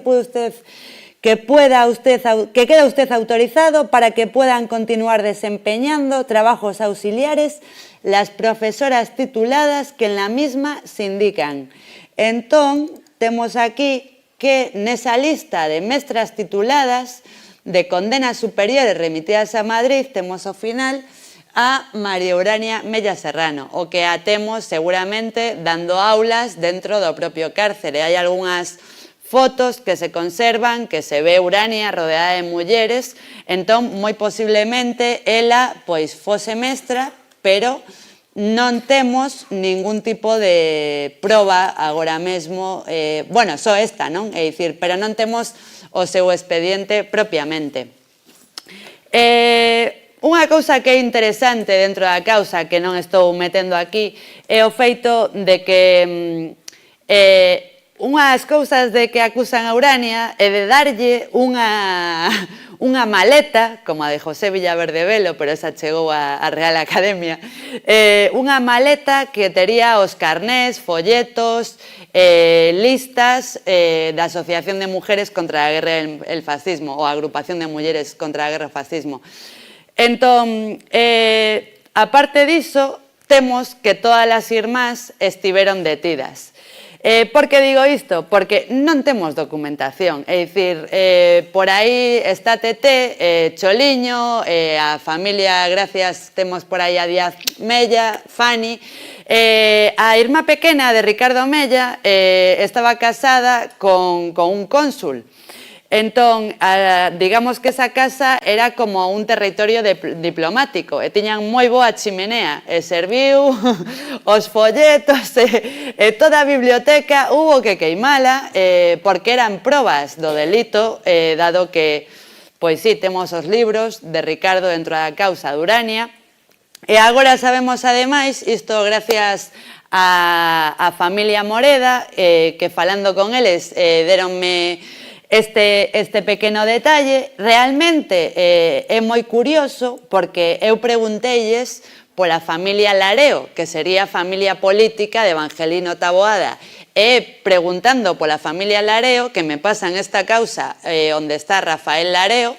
queda usted autorizado para que puedan continuar desempeñando trabajos auxiliares las profesoras tituladas que en la misma se indican. Entón, temos aquí que nesa lista de mestras tituladas de condenas superiores remitidas a Madrid temos ao final a María Urania Mella Serrano, o que a temos seguramente dando aulas dentro do propio cárcere. Hai algunhas fotos que se conservan, que se ve Urania rodeada de mulleres, entón, moi posiblemente, ela, pois, fose mestra, pero non temos ningún tipo de proba agora mesmo, bueno, só esta, non? É dicir, pero non temos o seu expediente propiamente. Unha cousa que é interesante dentro da causa, que non estou metendo aquí, é o feito de que unhas cousas de que acusan a Urania é de darlle unha maleta, como a de José Villaverde Velo, pero esa chegou á Real Academia, unha maleta que tería os carnés, folletos, listas da Asociación de Mujeres contra a Guerra e el Fascismo, ou a Agrupación de Mulleres contra a Guerra e o Fascismo. Entón, aparte diso, temos que todas as irmás estiveron detidas. Por que digo isto? Porque non temos documentación, é dicir, por aí está Tete, Choliño, a familia, gracias, temos por aí a Díaz Mella, Fani, a irmá pequena de Ricardo Mella estaba casada con un cónsul. Entón, digamos que esa casa era como un territorio diplomático e tiñan moi boa chimenea e serviu os folletos e toda a biblioteca hubo que queimala porque eran probas do delito, dado que, pois sí, temos os libros de Ricardo dentro da causa de Urania e agora sabemos ademais, isto gracias a familia Moreda, que falando con eles deronme este pequeno detalle. Realmente é moi curioso porque eu pregunteilles pola familia Lareo, que sería a familia política de Evangelino Taboada, e preguntando pola familia Lareo, que me pasan esta causa onde está Rafael Lareo,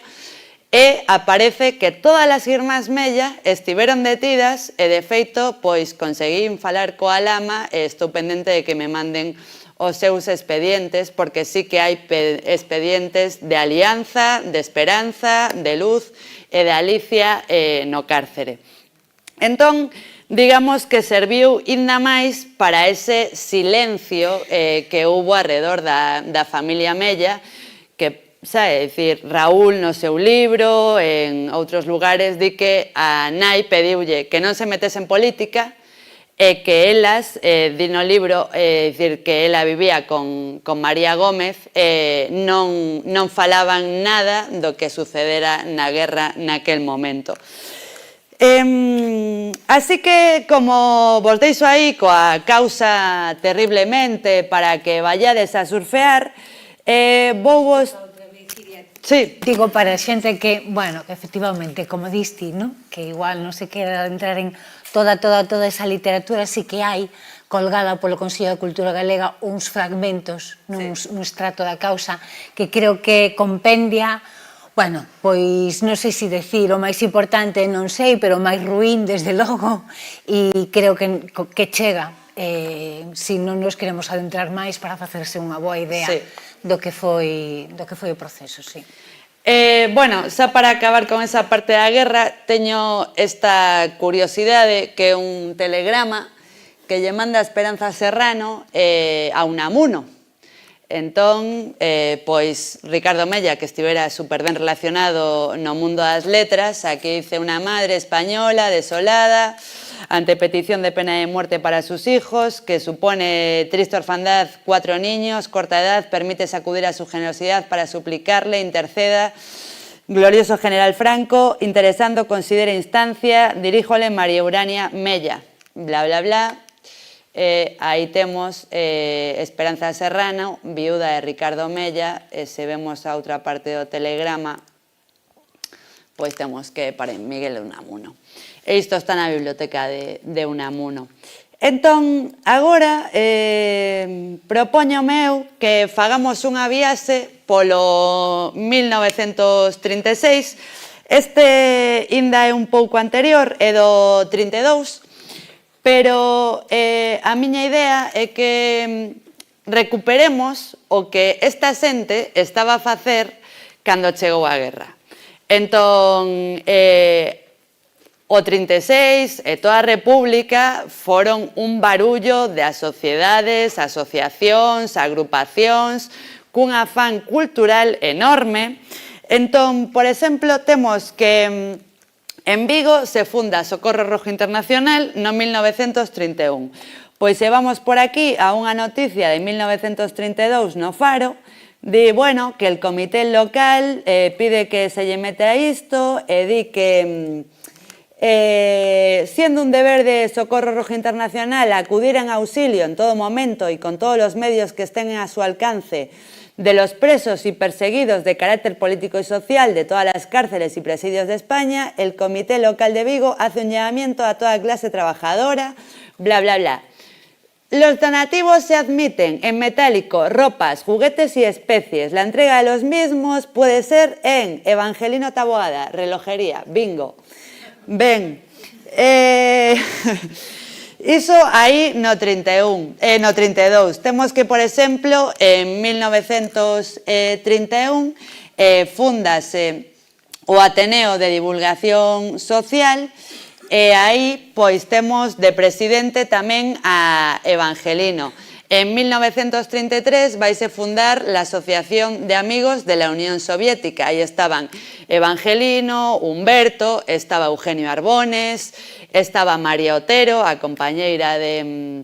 e aparece que todas as irmás Mella estiveron detidas e, de feito, pois conseguín falar coa lama e estou pendente de que me manden os seus expedientes, porque sí que hai expedientes de Alianza, de Esperanza, de Luz e de Alicia no cárcere. Entón, digamos que serviu ainda máis para ese silencio que hubo alrededor da familia Mella, que, sabe, dicir, Raúl no seu libro, en outros lugares, di que a nai pediulle que non se metese en política, e que elas, di no libro, dicir, que ela vivía con María Gómez, non falaban nada do que sucedera na guerra naquel momento. Así que, como vos deixo aí coa causa terriblemente para que vayades a surfear, vou vos... Sí. Digo para a xente que, bueno, que efectivamente, como diste, ¿no? Que igual non se queda entrar en toda esa literatura, sí que hai colgada polo Consello de Cultura Galega uns fragmentos nun extracto da causa que creo que compendia, bueno, pois non sei se decir o máis importante, non sei, pero o máis ruín, desde logo, e creo que chega, se non nos queremos adentrar máis para facerse unha boa idea do que foi o proceso, sí. Bueno, xa para acabar con esa parte da guerra, teño esta curiosidade que é un telegrama que lle manda Esperanza Serrano a Unamuno. Entón, pois, Ricardo Mella, que estivera super ben relacionado no mundo das letras, aquí dice: una madre española desolada ante petición de pena de muerte para sus hijos, que supone triste orfandad, 4 niños, corta edad, permite acudir a su generosidad para suplicarle, interceda Glorioso general Franco, interesando considera instancia, diríjole María Urania Mella, bla, bla, bla. Aí temos Esperanza Serrano, viuda de Ricardo Mella, e se vemos a outra parte do telegrama, pois temos que para Miguel de Unamuno. E isto está na biblioteca de Unamuno. Entón, agora, propóñome eu que fagamos unha viaxe polo 1936. Este inda é un pouco anterior, é do 32, pero a miña idea é que recuperemos o que esta xente estaba a facer cando chegou a guerra. Entón, o 36 e toda a República foron un barullo de sociedades, asociacións, agrupacións, cun afán cultural enorme. Entón, por exemplo, temos que en Vigo se funda Socorro Rojo Internacional no 1931. Pois se vamos por aquí a unha noticia de 1932 no Faro, di, bueno, que el comité local pide que se lle mete a isto e di que siendo un deber de Socorro Rojo Internacional acudir en auxilio en todo momento y con todos los medios que estén a su alcance de los presos y perseguidos de carácter político y social de todas las cárceles y presidios de España, el Comité Local de Vigo hace un llamamiento a toda clase trabajadora, bla, bla, bla. Los donativos se admiten en metálico, ropas, juguetes y especies. La entrega de los mismos puede ser en Evangelino Taboada, relojería, bingo. Ben, iso aí no 31, no 32. Temos que, por exemplo, en 1931 fundase o Ateneo de Divulgación Social e aí pois temos de presidente tamén a Evangelino. En 1933 vaise fundar la Asociación de Amigos de la Unión Soviética. Aí estaban Evangelino, Humberto, estaba Eugenio Arbones, estaba María Otero, a compañeira de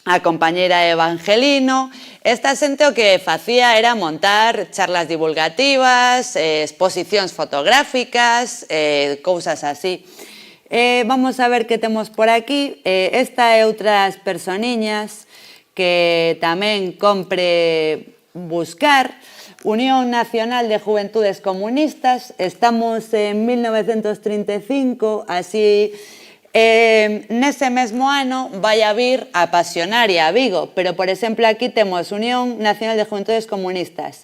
Evangelino. Esta xente o que facía era montar charlas divulgativas, exposicións fotográficas, cousas así. Vamos a ver que temos por aquí. Esta e outras personiñas que tamén compre buscar. Unión Nacional de Juventudes Comunistas, estamos en 1935, así nese mesmo ano vai a vir a Pasionaria a Vigo, pero por exemplo aquí temos Unión Nacional de Juventudes Comunistas.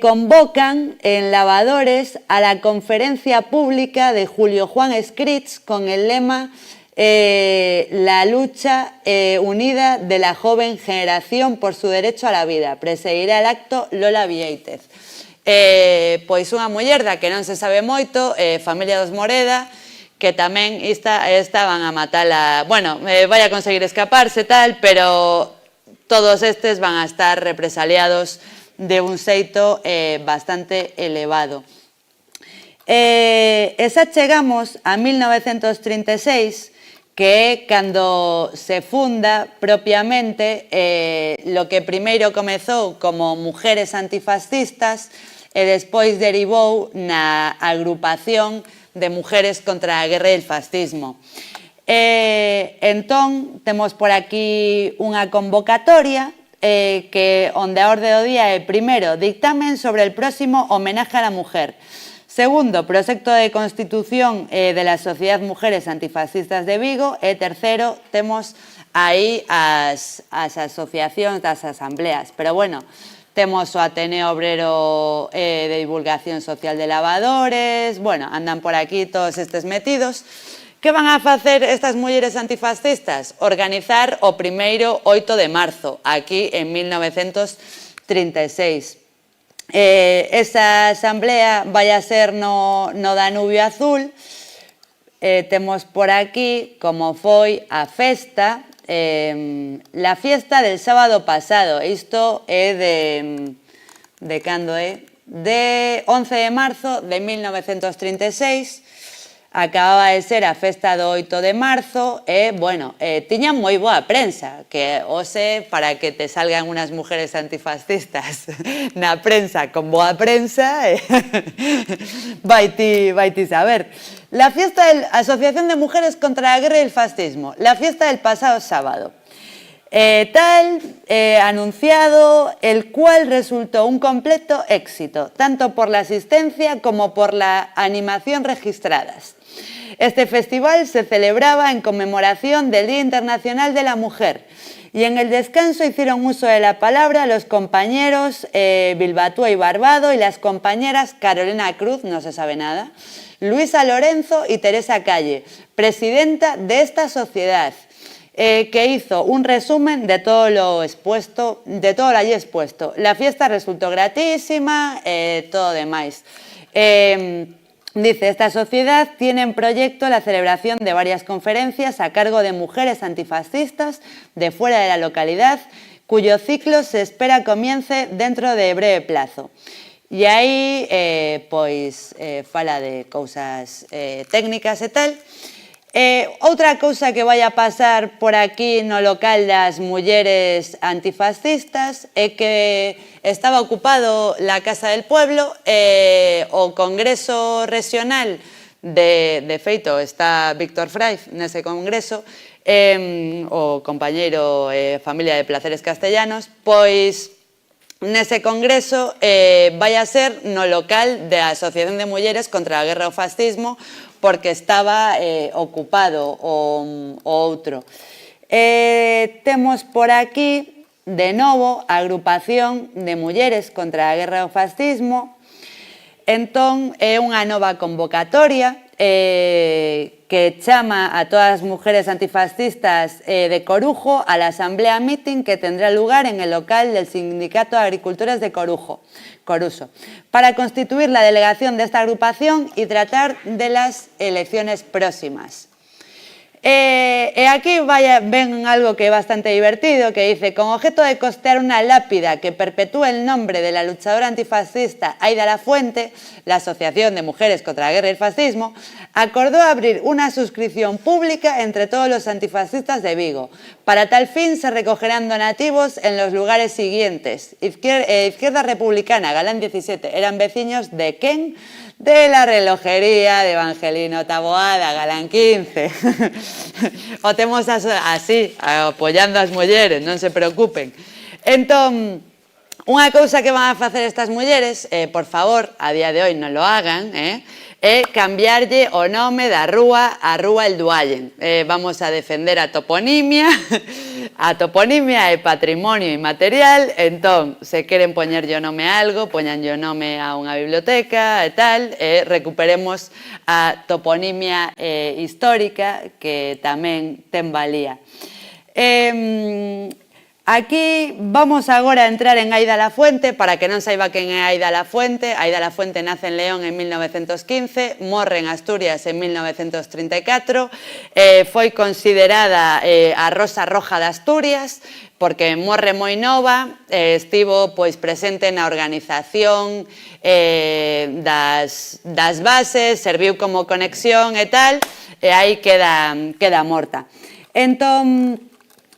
Convocan en Lavadores a la conferencia pública de Julio Juan Escritz con el lema la lucha unida de la joven generación por su derecho a la vida. Presidirá el acto Lola Vieitez. Pois unha muller da que non se sabe moito, familia dos Moreda, que tamén estaban a matala, bueno, vai a conseguir escaparse tal, pero todos estes van a estar represaliados de un xeito bastante elevado. E xa chegamos a 1936, que é cando se funda propiamente lo que primeiro comezou como Mujeres Antifascistas e despois derivou na agrupación de Mujeres contra a Guerra e el Fascismo. Entón, temos por aquí unha convocatoria que onde a orde do día é primeiro, dictamen sobre el próximo homenaje a la mujer. Segundo, proxecto de constitución de la Sociedad Mujeres Antifascistas de Vigo. E tercero, temos aí as asociacións das asambleas. Pero bueno, temos o Ateneo Obrero de Divulgación Social de Lavadores, bueno, andan por aquí todos estes metidos. Que van a facer estas mulleres antifascistas? Organizar o primeiro 8 de marzo, aquí en 1936. Esa asamblea vai a ser no Danubio Azul. Temos por aquí como foi a festa, la fiesta del sábado pasado. Isto é de cando é? De 11 de marzo de 1936. acababa de ser a festa do 8 de marzo e, bueno, tiñan moi boa prensa, que hoxe, para que te salgan unas mujeres antifascistas na prensa con boa prensa, vai ti saber. La fiesta de la Asociación de Mujeres contra la Guerra y el Fascismo, la fiesta del pasado sábado. Anunciado, el cual resultó un completo éxito, tanto por la asistencia como por la animación registradas. Este festival se celebraba en conmemoración del Día Internacional de la Mujer y en el descanso hicieron uso de la palabra los compañeros Bilbatúa y Barbado y las compañeras Carolina Cruz, no se sabe nada, Luisa Lorenzo y Teresa Calle, presidenta de esta sociedad, que hizo un resumen de todo lo expuesto, de todo lo allí expuesto. La fiesta resultó gratísima, todo demás. Dice, esta sociedad tiene en proyecto la celebración de varias conferencias a cargo de mujeres antifascistas de fuera de la localidad, cuyo ciclo se espera comience dentro de breve plazo. E aí, pois, fala de cousas técnicas e tal. Outra cousa que vai a pasar por aquí no local das mulleres antifascistas é que estaba ocupado la Casa del Pueblo, o Congreso Regional, de feito está Víctor Fraiz nese congreso, o compañeiro Familia de Placeres Castellanos, pois nese congreso vai a ser no local da Asociación de Mulleres contra a Guerra e o Fascismo, porque estaba ocupado o outro. Temos por aquí, de novo, a agrupación de mulleres contra a guerra e o fascismo. Entón, é unha nova convocatoria que chama a todas as mujeres antifascistas de Corujo a la asamblea meeting que tendrá lugar en el local del Sindicato de Agricultores de Coruso, para constituir la delegación de esta agrupación y tratar de las elecciones próximas. Aquí ven algo que é bastante divertido, que dice, con objeto de costear una lápida que perpetúe el nombre de la luchadora antifascista Aida Lafuente, la Asociación de Mujeres contra la Guerra y el Fascismo acordó abrir una suscripción pública entre todos los antifascistas de Vigo. Para tal fin se recogerán donativos en los lugares siguientes. Izquierda Republicana, Galán 17, eran vecinos de Ken, de la relojería de Evangelino Taboada, Galán 15. O temos así, apoyando as mulleres, non se preocupen. Entón, unha cousa que van a facer estas mulleres, por favor, a día de hoy non lo hagan, é cambiarlle o nome da rúa a Rúa El Duallen. Vamos a defender a toponimia. A toponimia é patrimonio inmaterial, entón, se queren poñerlle o nome a algo, poñanlle o nome a unha biblioteca e tal, e recuperemos a toponimia histórica que tamén ten valía. Aquí vamos agora a entrar en Aida Lafuente, para que non saiba quen é Aida Lafuente. Aida Lafuente nace en León en 1915, morre en Asturias en 1934, foi considerada a Rosa Roja de Asturias, porque morre moi nova, estivo pois presente na organización das bases, serviu como conexión e tal, e aí queda morta. Entón,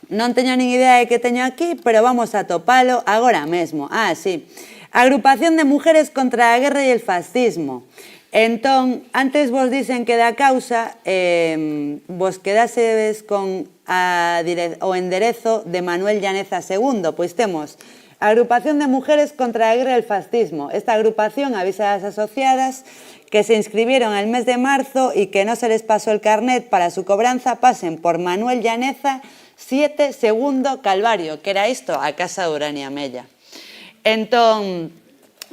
non teño nin idea de que teño aquí, pero vamos a topalo agora mesmo. Sí. Agrupación de Mujeres contra a Guerra e el Fascismo. Entón, antes vos dicen que da causa, vos quedasedes con o enderezo de Manuel Llaneza II. Pois temos Agrupación de Mujeres contra a Guerra e el Fascismo. Esta agrupación avisa a las asociadas que se inscribieron el mes de marzo y que no se les pasó el carnet para su cobranza, pasen por Manuel Llaneza 7 segundo Calvario, que era isto, a casa de Urania Mella. Entón,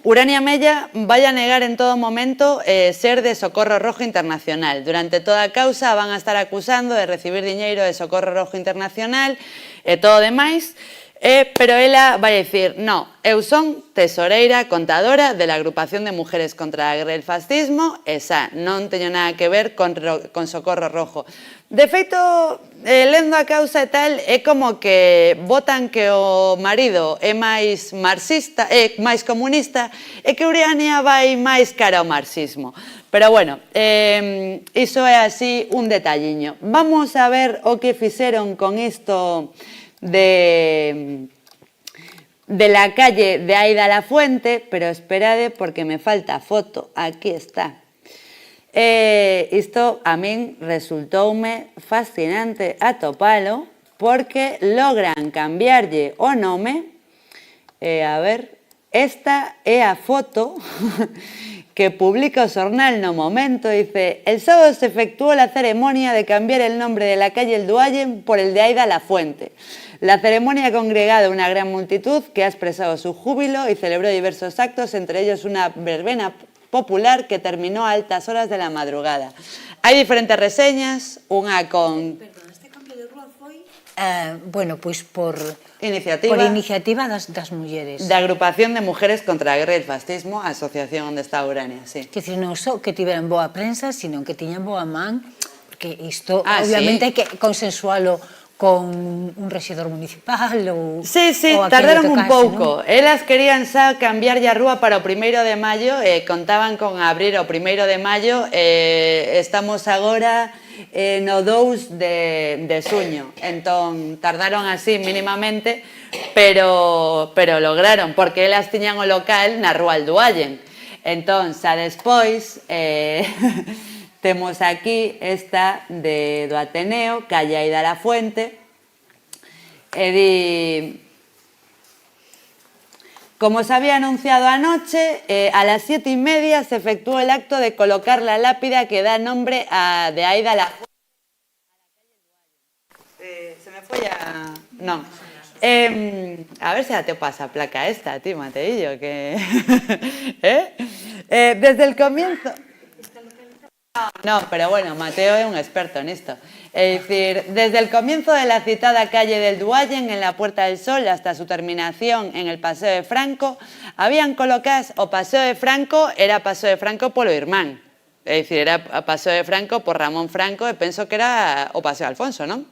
Urania Mella vai a negar en todo momento ser de Socorro Rojo Internacional. Durante toda a causa van a estar acusando de recibir diñeiro de Socorro Rojo Internacional e todo demais, pero ela vai dicir, no, eu son tesoreira contadora de la Agrupación de Mujeres contra a Guerra e el Fascismo, esa non teño nada que ver con Socorro Rojo. De feito, lendo a causa e tal, é como que votan que o marido é máis marxista, é máis comunista, e que Urania vai máis cara ao marxismo. Pero bueno, iso é así un detalliño. Vamos a ver o que fixeron con isto de la calle de Aida Lafuente, pero esperade porque me falta foto, aquí está. Isto a min resultoume fascinante atopalo porque logran cambiarlle o nome. A ver, esta é a foto que publica o xornal No Momento. Dice: el sábado se efectuó la ceremonia de cambiar el nombre de la calle El Duallen por el de Aida Lafuente. La ceremonia ha congregado una gran multitud que ha expresado su júbilo y celebró diversos actos, entre ellos una verbena popular que terminó a altas horas de la madrugada. Hai diferentes reseñas, unha con... Perdón, este cambio de rúa foi... Bueno, pois por iniciativa das mulleres. da Agrupación de Mujeres contra a Guerra e el Fascismo, a asociación onde está Urania, sí. Que decir, non só que tiveran boa prensa, sino que tiñan boa man, porque isto, sí. obviamente, hai que consensualo con un rexedor municipal ou... Sí, ou a quen tardaron lle un tocase, pouco. non? Elas querían xa cambiarlle a rúa para o 1º de maio e contaban con abrir o 1º de maio e estamos agora no 2 de xuño. Entón, tardaron así mínimamente, pero lograron, porque elas tiñan o local na rúa El Duallen. Entón, xa despois... Temos aquí esta do Ateneo, calle Aida Lafuente, e di... Como se había anunciado anoche, a las 7:30 se efectuó el acto de colocar la lápida que da nombre de Aida Lafuente. Se me foi a... Non. A ver se te pasa placa esta, ti, Mateillo, que... Desde el comienzo... No, pero bueno, Mateo es un experto en esto. Es decir, desde el comienzo de la citada calle del Duallen, en la Puerta del Sol, hasta su terminación en el Paseo de Franco, habían colocadas o Paseo de Franco, era Paseo de Franco polo irmán. Es decir, era Paseo de Franco por Ramón Franco, e penso que era o Paseo de Alfonso, ¿no?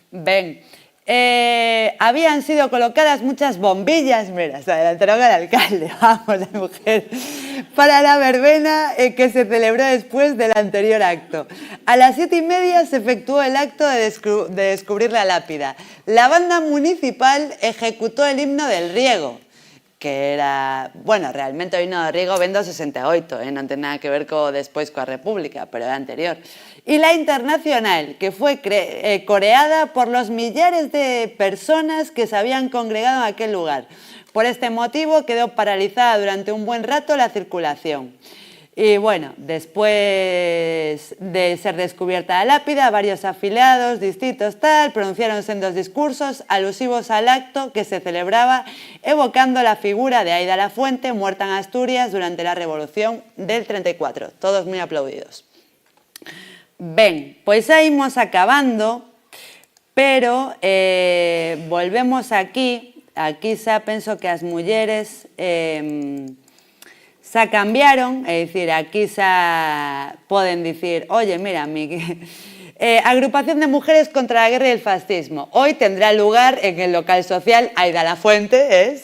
Ben, habían sido colocadas muchas bombillas, mira, se adelantaron al alcalde, vamos, la mujer, para la verbena que se celebró después del anterior acto. A las 7:30 se efectuó el acto de descubrir la lápida. La banda municipal ejecutó el himno del riego, que era, bueno, realmente o himno do riego ven do 68, non ten nada que ver despois coa República, pero é anterior. Y la internacional, que fue coreada por los millares de personas que se habían congregado en aquel lugar. Por este motivo quedó paralizada durante un buen rato la circulación. Y bueno, después de ser descubierta la lápida, varios afiliados distintos pronunciaron sendos discursos alusivos al acto que se celebraba evocando la figura de Aida Lafuente, muerta en Asturias durante la Revolución del 34. Todos muy aplaudidos. Ben, pois aí imos acabando, pero volvemos aquí xa penso que as mulleres xa cambiaron, é dicir, aquí xa poden dicir, oye, mira, Agrupación de Mujeres contra la Guerra y el Fascismo. Hoy tendrá lugar en el local social Aida Lafuente,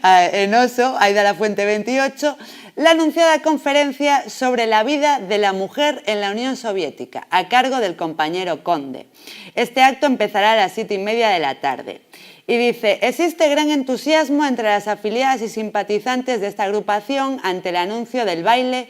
en Oso, Aida Lafuente 28, la anunciada conferencia sobre la vida de la mujer en la Unión Soviética, a cargo del compañero Conde. Este acto empezará a las 7:30 de la tarde. Y dice, existe gran entusiasmo entre las afiliadas y simpatizantes de esta agrupación ante el anuncio del baile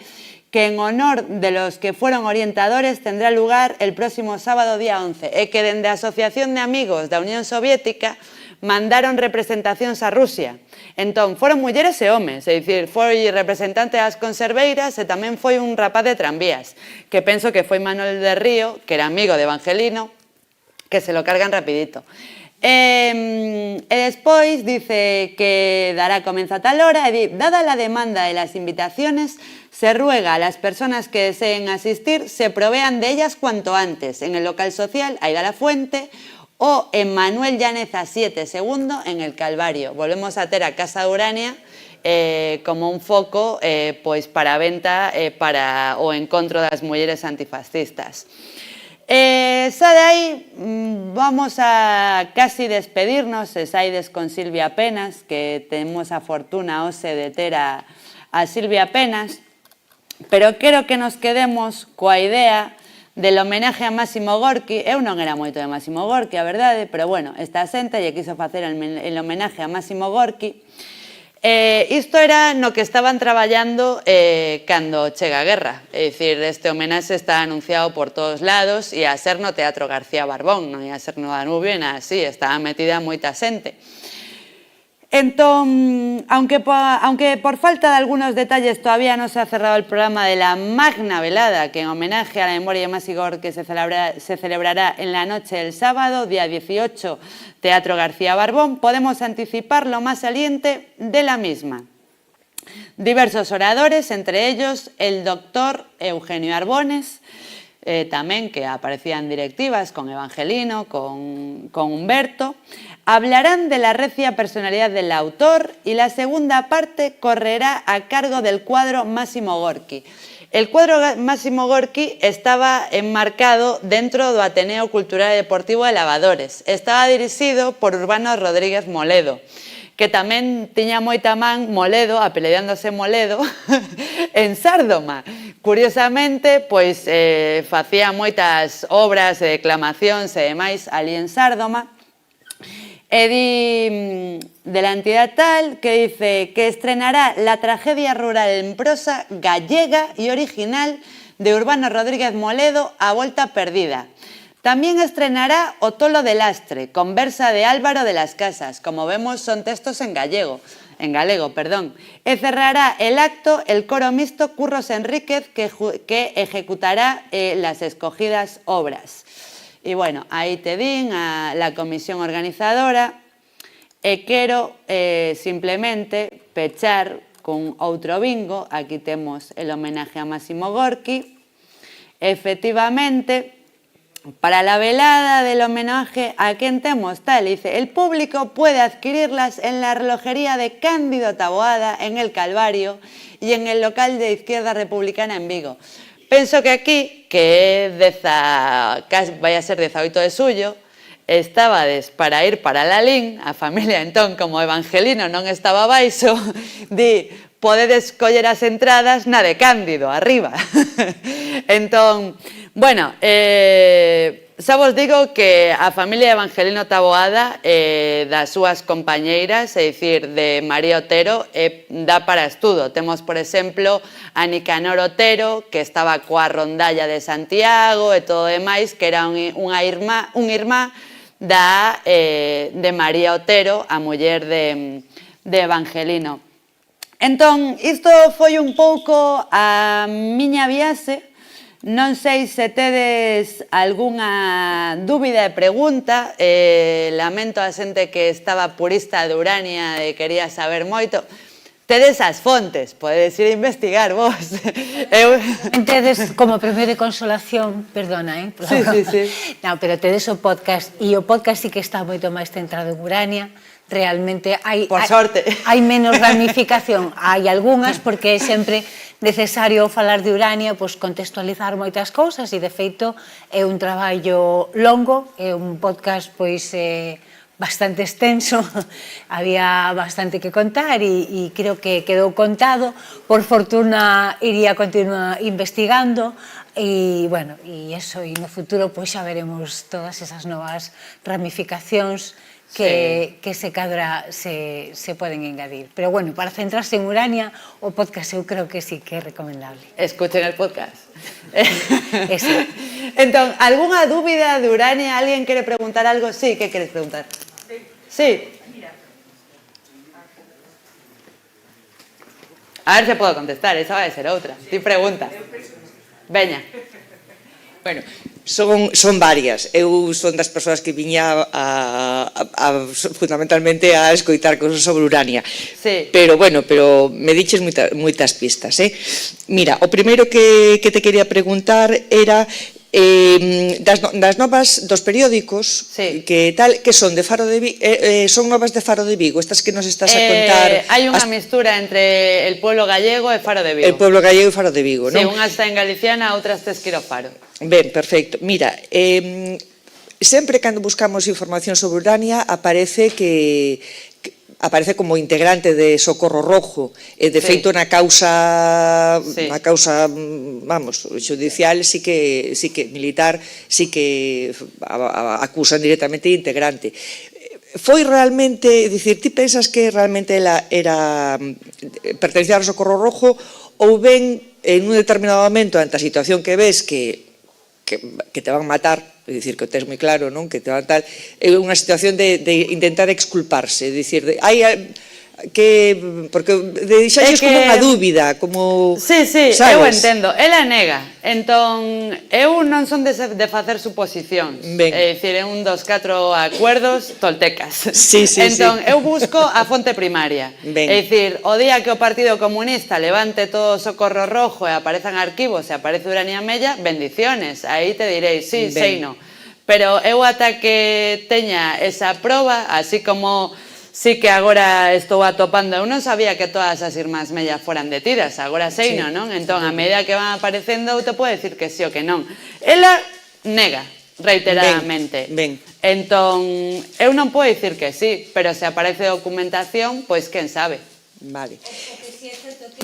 que en honor de los que fueron orientadores tendrá lugar el próximo sábado día 11. E que dende a Asociación de Amigos da Unión Soviética mandaron representacións a Rusia. Entón, foron mulleres e homes, é dicir, foi representante das conserveiras e tamén foi un rapaz de tranvías, que penso que foi Manuel de Río, que era amigo de Evangelino, que se lo cargan rapidito. E despois dice que dará comienzo a tal hora e dada la demanda de las invitaciones se ruega a las personas que deseen asistir se provean de ellas cuanto antes en el local social Aida Lafuente o en Manuel Llaneza 7 II en el Calvario. Volvemos a ter a Casa de Urania como un foco pois para a venta para o encontro das mulleres antifascistas. Xa de aí vamos a casi despedirnos, se saides con Silvia Penas, que temos a fortuna hoxe de ter a Silvia Penas, pero quero que nos quedemos coa idea del homenaje a Máximo Gorki. Eu non era moito de Máximo Gorki, a verdade, pero bueno, esta xente lle quiso facer el homenaje a Máximo Gorki. Isto era no que estaban traballando cando chega a guerra, é dicir, este homenaxe está anunciado por todos lados e a ser no Teatro García Barbón, non ia ser no Danubio, e nada así, estaba metida moita xente. Entón, aunque por falta de algunos detalles todavía no se ha cerrado el programa de la magna velada que en homenaje a la memoria de Máximo Gorki se celebrará en la noche del sábado, día 18, Teatro García Barbón, podemos anticipar lo más saliente de la misma. Diversos oradores, entre ellos el doctor Eugenio Arbones, tamén que aparecían directivas con Evangelino, con Humberto, hablarán de la recia personalidad del autor y la segunda parte correrá a cargo del cuadro Máximo Gorki. El cuadro Máximo Gorki estaba enmarcado dentro do Ateneo Cultural e Deportivo de Lavadores. Estaba dirixido por Urbano Rodríguez Moledo, que tamén tiña moita man Moledo, apelidándose Moledo, en Sárdoma. Curiosamente, pois facía moitas obras de declamacións e demais ali en Sárdoma. E di de la entidad tal que dice que estrenará la tragedia rural en prosa gallega y original de Urbano Rodríguez Moledo, A Volta Perdida. También estrenará O Tolo de Lastre, con versa de Álvaro de las Casas. Como vemos, son textos en galego. E cerrará el acto el coro mixto Curros Enríquez, que ejecutará las escogidas obras. E, bueno, aí te din a la comisión organizadora e quero simplemente pechar con outro bingo. Aquí temos el homenaje a Máximo Gorki. Efectivamente, para la velada del homenaje a quen temos tal, dice, el público puede adquirirlas en la relojería de Cándido Taboada, en el Calvario y en el local de Izquierda Republicana en Vigo. Penso que aquí, que vai a ser 18 de suyo, estabades para ir para Lalín, a familia entón, como Evangelino non estaba baixo, di, podedes coller as entradas na de Cándido, arriba. Entón, bueno, xa vos digo que a familia de Evangelino Taboada das súas compañeiras, é dicir, de María Otero, dá para estudo. Temos, por exemplo, a Nicanor Otero, que estaba coa rondalla de Santiago e todo demais, que era un irmá de María Otero, a muller de Evangelino. Entón, isto foi un pouco a miña viaxe. Non sei se tedes algunha dúbida e pregunta. Lamento a xente que estaba purista de Urania e quería saber moito. Tedes as fontes, podedes ir a investigar vos. Tedes como premio de consolación, perdona, Sí. No, pero tedes o podcast, e o podcast sí que está moito máis centrado en Urania. Realmente hai menos ramificación. Hai algunhas porque é sempre necesario falar de Urania, pois contextualizar moitas cousas, e de feito é un traballo longo, é un podcast pois bastante extenso, había bastante que contar e creo que quedou contado. Por fortuna iría continuar investigando e, bueno, e eso, e no futuro pois xa veremos todas esas novas ramificacións que se cadra se poden engadir. Pero, bueno, para centrarse en Urania, o podcast eu creo que sí que é recomendable. Escuchen el podcast. Entón, algunha dúbida de Urania? Alguén quere preguntar algo? Sí, que queres preguntar? Sí. A ver se podo contestar, esa vai ser outra. Ti pregunta. Veña. Bueno, son varias. Eu son das persoas que viña fundamentalmente a escoitar cousas sobre Urania. Sí. Pero me diches moitas pistas, Mira, o primeiro que te quería preguntar era das novas dos periódicos Sí. que son de Faro de Vigo, son novas de Faro de Vigo, estas que nos estás a contar. Hai unha mistura entre el pueblo gallego e Faro de Vigo. El pueblo gallego e Faro de Vigo, Sí, non? unha está en galiciana, outra está esquiro Faro. Ben, perfecto. Mira, sempre cando buscamos información sobre Urania aparece aparece como integrante de Socorro Rojo e de feito na causa vamos, judicial sí que militar sí que acusan directamente de integrante. Foi realmente, dicir, ti pensas que realmente ela era pertencía ao Socorro Rojo ou ben en un determinado momento ante a situación que ves que te van matar, é dicir, que o tes moi claro, non? Que te van tal, é unha situación de intentar exculparse, é dicir, porque deixalles como unha dúbida, como... Sí, sabes? eu entendo. Ela nega. Entón, eu non son de facer suposicións. Ben. É dicir, é un dos 4 acuerdos toltecas. Sí. Entón, eu busco a fonte primaria. Ben. É dicir, o día que o Partido Comunista levante todo o Socorro Rojo e aparezan arquivos e aparece Urania Mella, bendiciones. Aí te direi, sí, sei no. Pero eu ata que teña esa proba, así como... Sí que agora estou atopando, eu non sabía que todas as irmás Mella foran detidas, agora sei, non? Entón, a medida que van aparecendo, eu te podo decir que sí ou que non. Ela nega reiteradamente. Ben. Entón, eu non podo dicir que sí, pero se aparece documentación, pois quen sabe. Vale.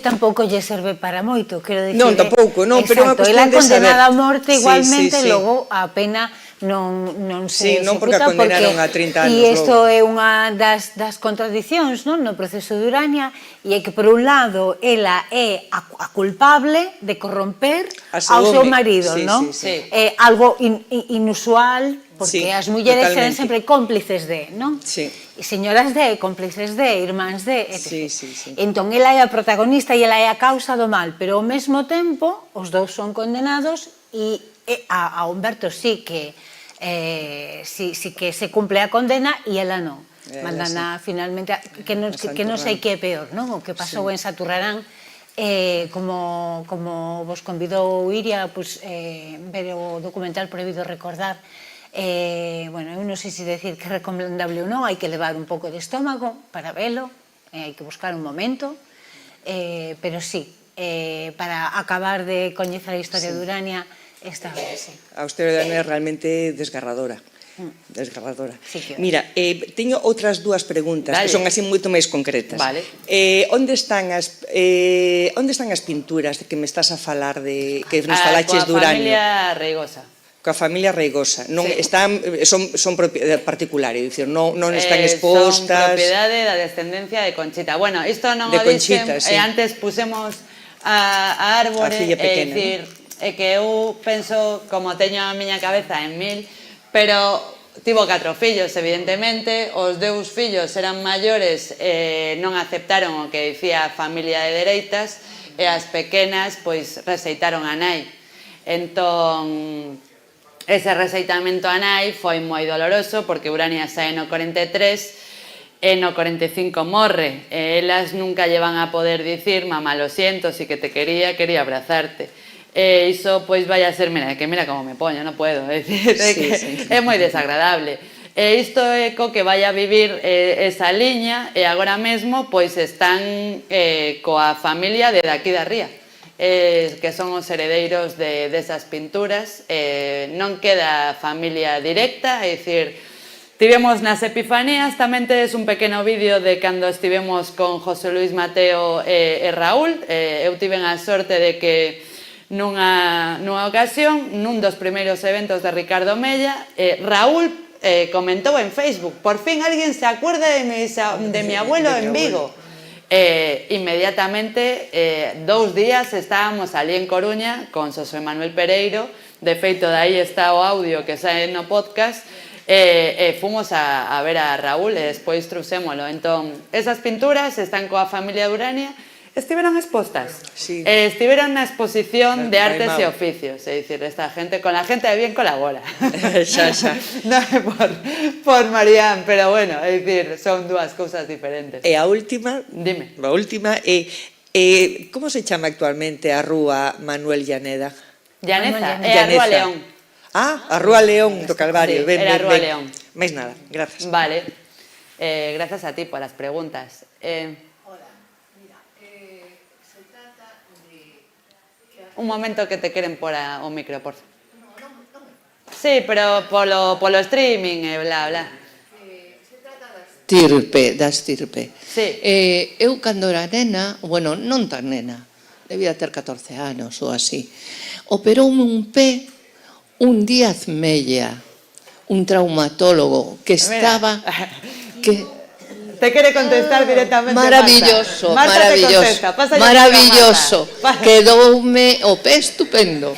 Tampouco lle serve para moito, quero dicir. Non, tampouco, non, pero é unha exacto, cuestión ela de saber. condenada a morte igualmente, Sí. logo a pena non se Sí, non porque a executa condenaron a 30 anos e isto logo. é unha das contradicións, non, no proceso de Urania, e é que por un lado ela é a culpable de corromper ao seu marido, Sí, non? sí. É algo inusual, porque Sí, as mulleres totalmente. serán sempre cómplices de, non? Sí. E señoras de, cómplices de, irmáns de, etc. Sí. Entón, ela é a protagonista e ela é a causa do mal, pero ao mesmo tempo, os dous son condenados e a Humberto sí que se cumple a condena e ela non. Mandana finalmente, que non sei que é peor, non? O que pasou en Saturrarán, como vos convidou Iria, ver o documental Prohibido Recordar, bueno, eu non sei se decir que é recomendable ou non, hai que levar un pouco de estómago para velo, hai que buscar un momento, pero sí, para acabar de coñecer a historia de Urania, esta vez, sí. A historia de Urania é realmente desgarradora. Desgarradora. Sí que Mira, teño outras dúas preguntas que son así moito máis concretas. Vale. Onde están as pinturas de que me estás a falar de que nos falaches de Urania? Coa familia Reigosa. Coa familia Reigosa. Non Sí. son propiedade particular, é dicir, non están expostas. Son propiedade da descendencia de Conchita. Bueno, isto non De o dixen, Conchita, sí. antes pusemos a Árbore, A filla pequena, dicir, é que eu penso, como teño a miña cabeza en 1000, pero tivo 4 fillos, evidentemente, os 2 fillos eran maiores e non aceptaron o que dicía a familia de dereitas e as pequenas, pois, rexeitaron a nai. Entón, ese rexeitamento a nai foi moi doloroso porque Urania sae no 43 e no 45 morre e elas nunca lle van a poder dicir mamá, lo siento, si que te quería abrazarte. E iso, pois, vai a ser, mira como me poño, non podo, é moi desagradable. E isto é co que vai a vivir esa liña e agora mesmo, pois, están coa familia de daqui da ría, que son os heredeiros desas pinturas. Non queda familia directa, é dicir, tivemos nas Epifanías, tamén tedes un pequeno vídeo de cando estivemos con José Luis Mateo e Raúl. Eu tiven a sorte de que nunha ocasión, nun dos primeiros eventos de Ricardo Mella, Raúl comentou en Facebook: por fin alguén se acuerda de mi abuelo en Vigo. Inmediatamente, 2 días estábamos ali en Coruña con Xosé Manuel Pereiro, de feito de aí está o audio que sae no podcast, fomos a ver a Raúl e despois trouxémolo. Entón, esas pinturas están coa familia de Urania, estiveron expostas, estiveron na exposición de artes e oficios, é dicir, esta gente, con la gente de bien colabora. Xa. Non é por Marián, pero bueno, é dicir, son 2 cousas diferentes. E a última, Dime. A última é como se chama actualmente a rúa Manuel Llaneda? Llaneza, Manuel é a Rúa Llaneza. León. A Rúa León do Calvario. Sí, era Rúa León. Máis nada, grazas. Vale. Gracias a ti por las preguntas. Un momento que te queren por o micro, por favor. Sí, pero polo streaming e bla, bla. Da estirpe. Sí. Eu, cando era nena, bueno, non tan nena, debía ter 14 anos ou así, operoume un pé un Díaz Mella, un traumatólogo que estaba... que Te quiere contestar directamente maravilloso, Marta. Marta maravilloso, te contesta. Pasa maravilloso. Quedoume o pé estupendo.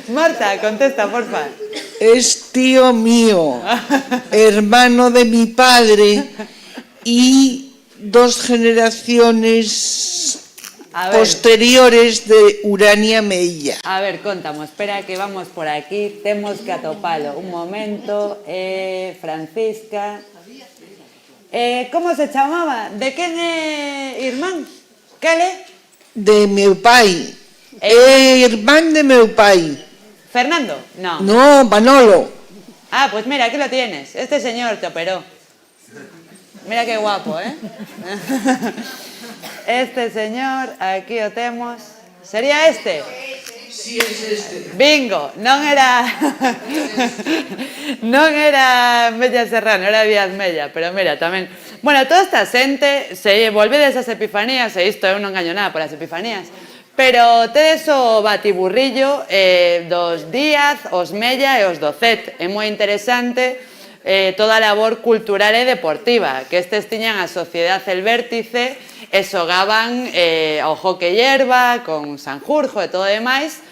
Marta, contesta, porfa. Es tío mío, hermano de mi padre y 2 generaciones posteriores de Urania Mella. A ver, contamos, espera que vamos por aquí, temos que atopalo. Un momento, Francisca. Como se chamaba? De quen é irmán? Cale? De meu pai. É irmán de meu pai. ¿Fernando? No. No, Manolo. Ah, pues mira, aquí lo tienes. Este señor te operó. Mira qué guapo, ¿eh? Este señor, aquí lo tenemos. ¿Sería este? Sí, es este. Bingo, non era non era Mella Serrano, era Díaz Mella, pero mira, tamén. Bueno, toda esta xente se volvedes as epifanías, e isto eu non gaño nada polas epifanías, pero tedes o batiburrillo dos Díaz, os Mella e os do Cet. É moi interesante toda a labor cultural e deportiva, que estes tiñan a Sociedade El Vértice e xogaban ao hockey hierba, con Sanjurjo e todo o demais.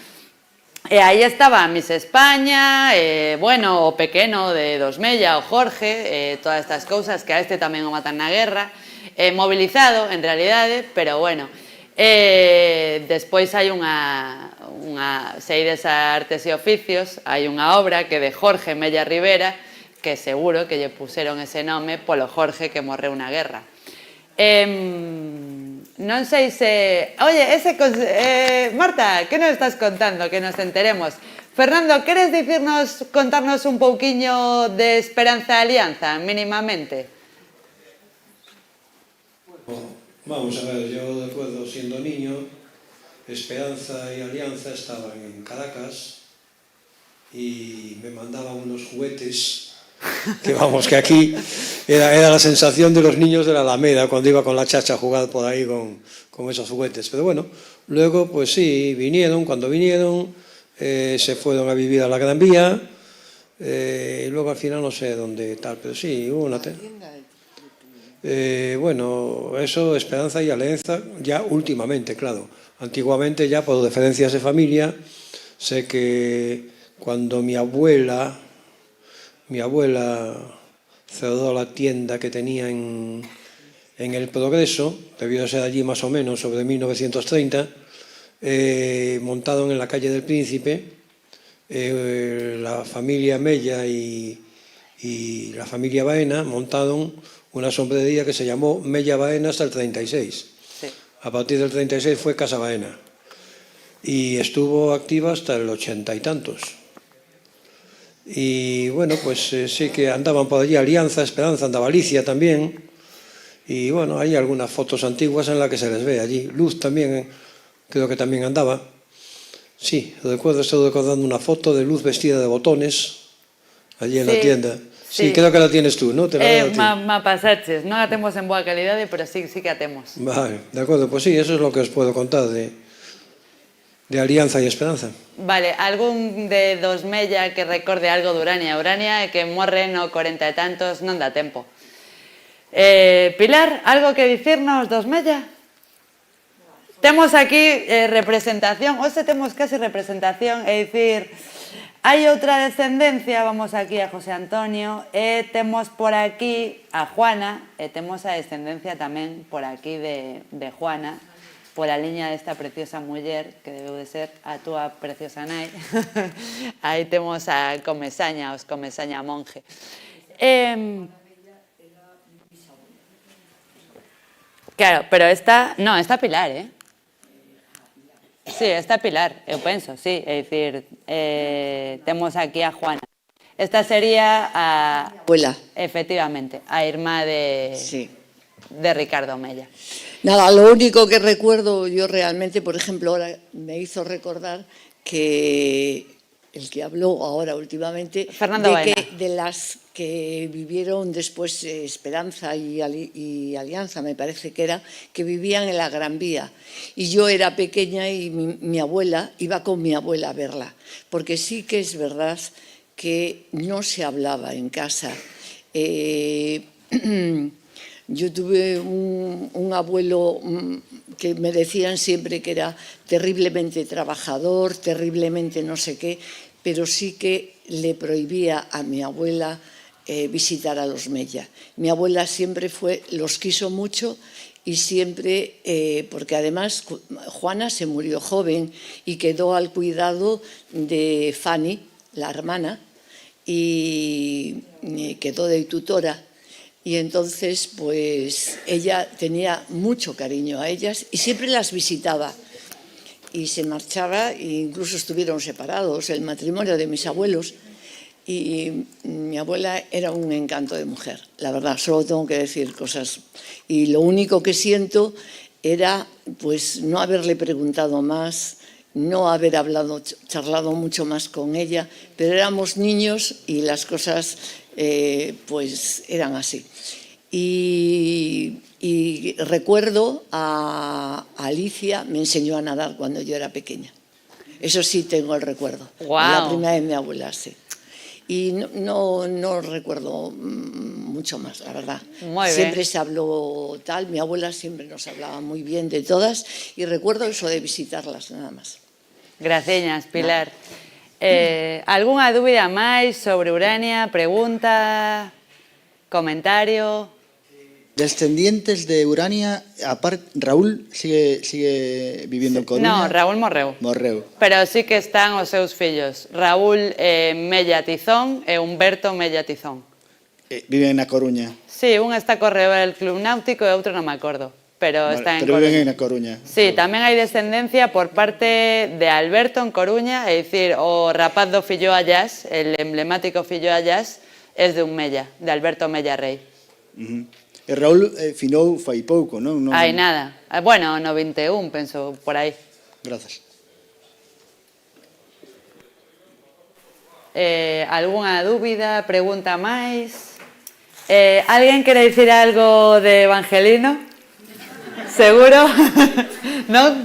E aí estaba Miss España, bueno, o pequeno de dos Mella, o Jorge, todas estas cousas que a este tamén o matan na guerra, mobilizado, en realidade, pero bueno. Despois hai seides a Artes e Oficios, hai unha obra que de Jorge Mella Rivera, que seguro que lle puseron ese nome polo Jorge que morreu na guerra. Non sei se... Oye, Marta, que nos estás contando? Que nos enteremos. Fernando, queres contarnos un pouquiño de Esperanza Alianza, mínimamente? Vamos a ver, yo recuerdo siendo niño, Esperanza y Alianza estaban en Caracas y me mandaban unos juguetes que vamos, que aquí era la sensación de los niños de la Alameda cuando iba con la chacha a jugar por ahí con esos juguetes. Pero bueno, luego pues sí, cuando vinieron, se fueron a vivir a la Gran Vía, y luego al final no sé dónde tal, pero sí, hubo una... bueno, eso, Esperanza y Alianza, ya últimamente, claro. Antiguamente ya por diferencias de familia, sé que cuando mi abuela cerró la tienda que tenía en el Progreso, debió de ser allí más o menos sobre 1930, montaron en la calle del Príncipe, la familia Mella y la familia Baena montaron una sombrería que se llamó Mella Baena hasta el 36. Sí. A partir del 36 fue Casa Baena y estuvo activa hasta el 80 y tantos. Y bueno, pues sí que andaban por allí Alianza, Esperanza, andaba Alicia también. Y bueno, hay algunas fotos antiguas en las que se les ve allí. Luz también, creo que también andaba. Sí, estoy recordando una foto de Luz vestida de botones allí en la tienda. Sí, creo que la tienes tú, ¿no? Mapasaches, non a temos en boa calidade, pero sí que a temos. Vale, de acuerdo, pues sí, eso es lo que os puedo contar de Alianza y Esperanza. Vale, algún de dos Mella que recorde algo de Urania? Urania que morre no 40 e tantos, non dá tempo. Pilar, algo que dicirnos dos Mella? Temos aquí representación, hoxe temos casi representación, é dicir, hai outra descendencia, vamos aquí a José Antonio, e temos por aquí a Juana, e temos a descendencia tamén por aquí de Juana, pola liña desta preciosa muller, que debeu de ser a túa preciosa nai. Aí temos a Comesaña, os Comesaña monje. Claro, pero esta... No, esta Pilar, Sí, está Pilar, eu penso, sí. É dicir, temos aquí a Juana. Esta sería a... Abuela. Efectivamente, a irmá Sí. de Ricardo Mella. Nada, lo único que recuerdo yo realmente, por ejemplo, ahora me hizo recordar que el que habló ahora últimamente, Fernando Baena. de las que vivieron después Esperanza y Alianza, me parece que era, que vivían en la Gran Vía. Y yo era pequeña y mi abuela, iba con mi abuela a verla, porque sí que es verdad que no se hablaba en casa. Yo tuve un abuelo que me decían siempre que era terriblemente trabajador, terriblemente no sé qué, pero sí que le prohibía a mi abuela visitar a los Mella. Mi abuela siempre los quiso mucho y siempre, porque además Juana se murió joven y quedó al cuidado de Fanny, la hermana, y quedó de tutora. Y entonces, pues, ella tenía mucho cariño a ellas y siempre las visitaba. Y se marchaba, e incluso estuvieron separados, el matrimonio de mis abuelos. Y mi abuela era un encanto de mujer, la verdad, solo tengo que decir cosas. Y lo único que siento era, pues, no haberle preguntado más, no haber charlado mucho más con ella, pero éramos niños y las cosas, pues, eran así. Y recuerdo a Alicia, me enseñó a nadar cuando yo era pequeña. Eso sí tengo el recuerdo. Wow. La prima de mi abuela, sí. Y no recuerdo mucho más, la verdad. Muy bien. Siempre se habló tal, mi abuela siempre nos hablaba muy bien de todas y recuerdo eso de visitarlas, nada más. Graciñas, Pilar. Algunha dúbida máis sobre Urania? Pregunta? Comentario? Descendientes de Urania, aparte, Raúl sigue viviendo en Coruña? No, Raúl morreu. Morreu. Pero sí que están os seus fillos. Raúl Mella Tizón e Humberto Mella Tizón. Viven na Coruña. Sí, un está correo del Club Náutico e outro non me acordo. Pero Vale, está en pero Coruña. viven na Coruña. Sí, tamén hai descendencia por parte de Alberto en Coruña, é dicir, o rapaz do fillo Allás, el emblemático fillo Allás, é de un Mella, de Alberto Mella Rey. E Raúl finou fai pouco, non? Hai nada. Bueno, no 21, penso, por aí. Grazas. Algunha dúbida, pregunta máis? Alguén quere dicir algo de Evangelino? Seguro? Non?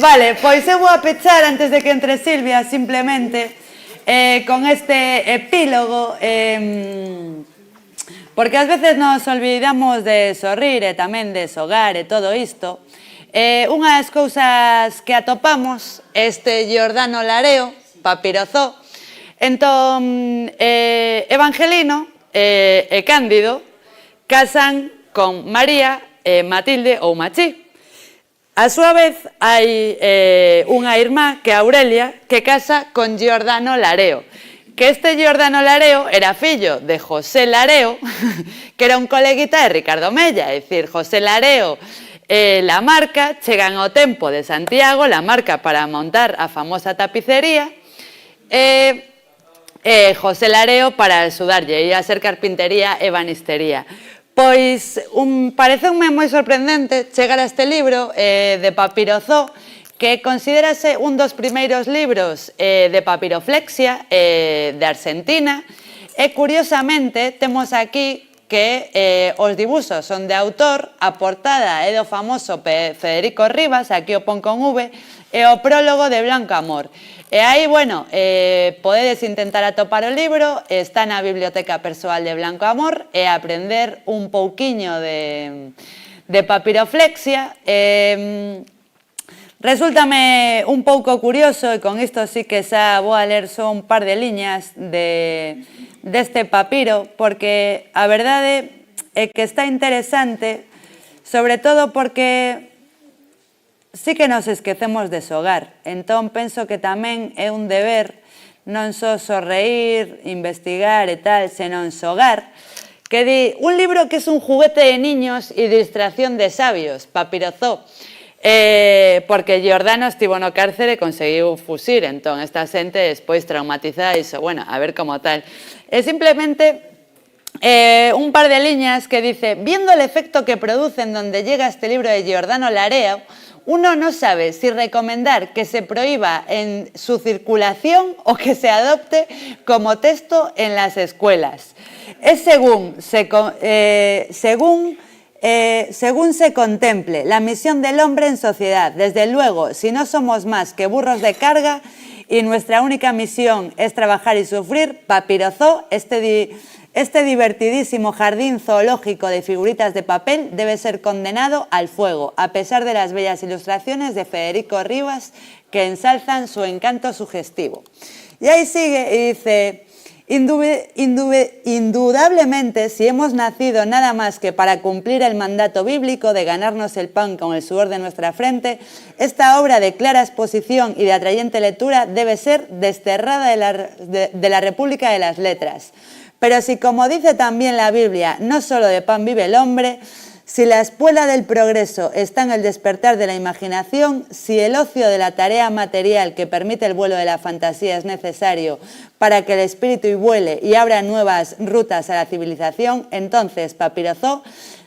Vale, pois eu vou a pechar antes de que entre Silvia, simplemente, con este epílogo, porque ás veces nos olvidamos de sorrir e tamén de sogar e todo isto. Unhas cousas que atopamos, este Giordano Lareo, papirozó, entón Evangelino e Cándido casan con María e Matilde ou Machí. A súa vez, hai unha irmá, que é Aurelia, que casa con Giordano Lareo. Que este Giordano Lareo era fillo de José Lareo, que era un coleguita de Ricardo Mella. É dicir, José Lareo e la Marca chegan ao tempo de Santiago, la Marca para montar a famosa tapicería, e José Lareo para sudarlle, ia a ser carpintería e banistería. Pois pareceume moi sorprendente chegar a este libro de Papirozó, que considérase un dos primeiros libros de papiroflexia de Argentina, e curiosamente temos aquí que os dibuxos son de autor, a portada é do famoso Federico Rivas, aquí o pon con V, e o prólogo de Blanco Amor. E aí, bueno, podedes intentar atopar o libro, está na biblioteca persoal de Blanco Amor, e aprender un pouquiño de papiroflexia. Resúltame un pouco curioso, e con isto sí que xa vou a ler só un par de liñas deste papiro, porque a verdade é que está interesante, sobre todo porque sí que nos esquecemos de xogar. Entón, penso que tamén é un deber non só sorreír, investigar e tal, senón xogar. Que di, un libro que es un juguete de niños y distracción de sabios, Papirozó. porque Giordano estivo no cárcere e conseguiu fusir, entón esta xente despois traumatizada e dixo, bueno, a ver como tal. E simplemente un par de liñas que dice, viendo el efecto que produce en donde llega este libro de Giordano Lareo, uno no sabe si recomendar que se prohíba en su circulación o que se adopte como texto en las escuelas. Es según se contemple la misión del hombre en sociedad. Desde luego, si no somos más que burros de carga y nuestra única misión es trabajar y sufrir, Papirofó, este divertidísimo jardín zoológico de figuritas de papel debe ser condenado al fuego, a pesar de las bellas ilustraciones de Federico Rivas que ensalzan su encanto sugestivo. Y ahí sigue y dice, indudablemente, si hemos nacido nada más que para cumplir el mandato bíblico de ganarnos el pan con el sudor de nuestra frente, esta obra de clara exposición y de atrayente lectura debe ser desterrada de la República de las Letras. Pero si, como dice también la Biblia, no solo de pan vive el hombre, si la espuela del progreso está en el despertar de la imaginación, si el ocio de la tarea material que permite el vuelo de la fantasía es necesario para que el espíritu vuele y abra nuevas rutas a la civilización, entonces Papirofó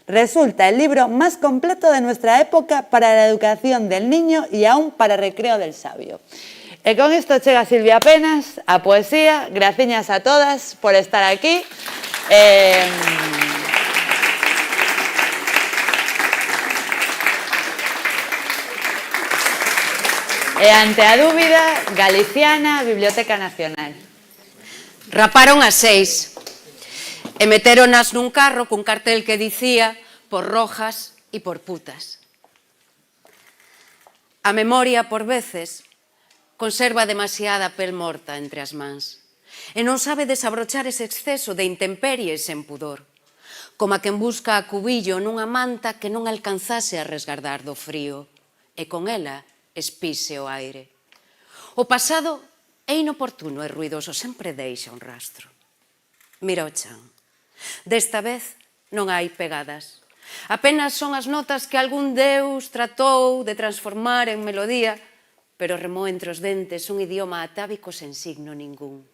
resulta el libro más completo de nuestra época para la educación del niño y aún para recreo del sabio. E con isto chega Silvia Penas, a poesía. Graciñas a todas por estar aquí. E ante a dúbida, Galiciana, Biblioteca Nacional. Raparon as 6 e meteronas nun carro cun cartel que dicía por rojas e por putas. A memoria, por veces, conserva demasiada pel morta entre as mans e non sabe desabrochar ese exceso de intemperie sen pudor, como a quen busca a cubillo nunha manta que non alcanzase a resgardar do frío e con ela espise o aire. O pasado é inoportuno e ruidoso, sempre deixa un rastro. Mira o chan. Desta vez non hai pegadas. Apenas son as notas que algún deus tratou de transformar en melodía, pero remó entre os dentes un idioma atávico sen signo ningún.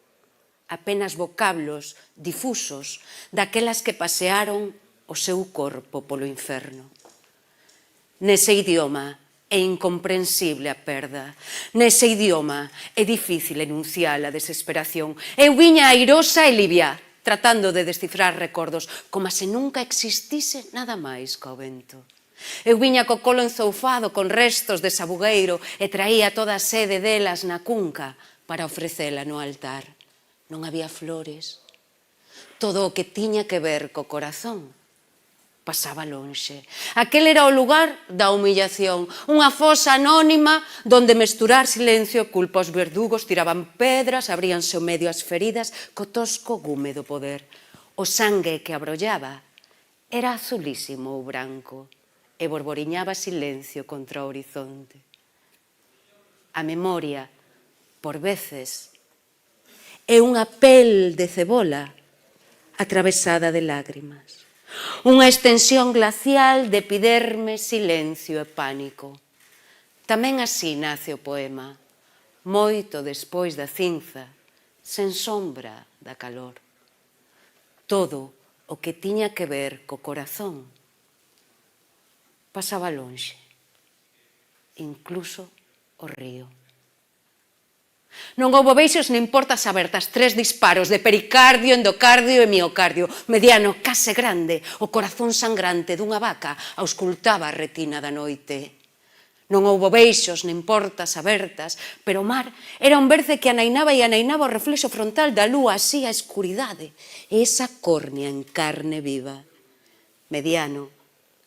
Apenas vocablos difusos daquelas que pasearon o seu corpo polo inferno. Nese idioma é incomprensible a perda. Nese idioma é difícil enunciar a desesperación. Eu viña airosa e libia, tratando de descifrar recordos, como se nunca existise nada máis co vento. Eu viña co colo enzoufado con restos de sabugueiro e traía toda a sede delas na cunca para ofrecela no altar. Non había flores. Todo o que tiña que ver co corazón pasaba lonxe. Aquel era o lugar da humillación, unha fosa anónima donde mesturar silencio culpa os verdugos, tiraban pedras, abríanse o medio as feridas co tosco gume do poder. O sangue que abrollaba era azulísimo ou branco e borboriñaba silencio contra o horizonte. A memoria, por veces, é unha pel de cebola atravesada de lágrimas. Unha extensión glacial de epiderme, silencio e pánico. Tamén así nace o poema, moito despois da cinza, sen sombra da calor. Todo o que tiña que ver co corazón pasaba lonxe, incluso o río. Non houbo beixos nin portas abertas, 3 disparos de pericardio, endocardio e miocardio, mediano, case grande, o corazón sangrante dunha vaca auscultaba a retina da noite. Non houbo beixos nin portas abertas, pero o mar era un berce que anainaba e anainaba o reflexo frontal da lúa, así a escuridade, e esa córnea en carne viva. Mediano,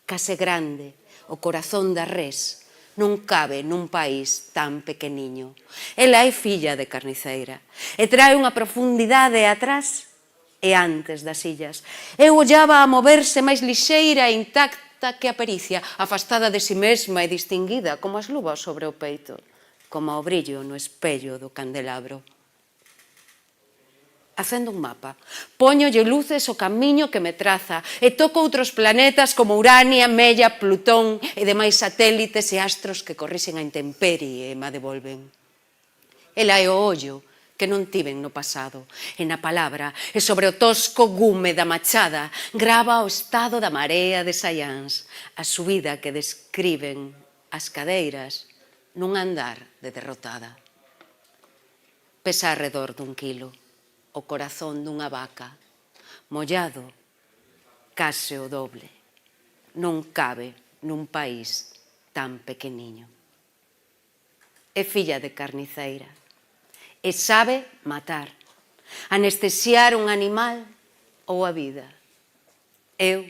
case grande, o corazón da res, non cabe nun país tan pequeniño. Ela é filla de carniceira e trae unha profundidade atrás e antes das illas. Eu ollaba a moverse máis lixeira e intacta que a pericia, afastada de si mesma e distinguida como as luvas sobre o peito, como o brillo no espello do candelabro. Facendo un mapa, póñolle luces o camiño que me traza e toco outros planetas como Urania, Mella, Plutón e demais satélites e astros que corrixen a intemperie e me devolven. Ela é o ollo que non tiven no pasado, e na palabra e sobre o tosco gume da machada grava o estado da marea de Saiáns, a subida que describen as cadeiras nun andar de derrotada. Pesa arredor dun quilo, o corazón dunha vaca, mollado, case o doble. Non cabe nun país tan pequeniño. É filla de carniceira e sabe matar, anestesiar un animal ou a vida. Eu,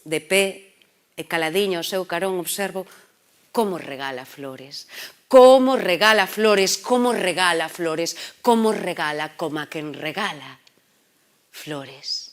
de pé e caladiño ao seu carón, observo como regala flores, como regala flores, como regala flores, como regala como a quen regala flores.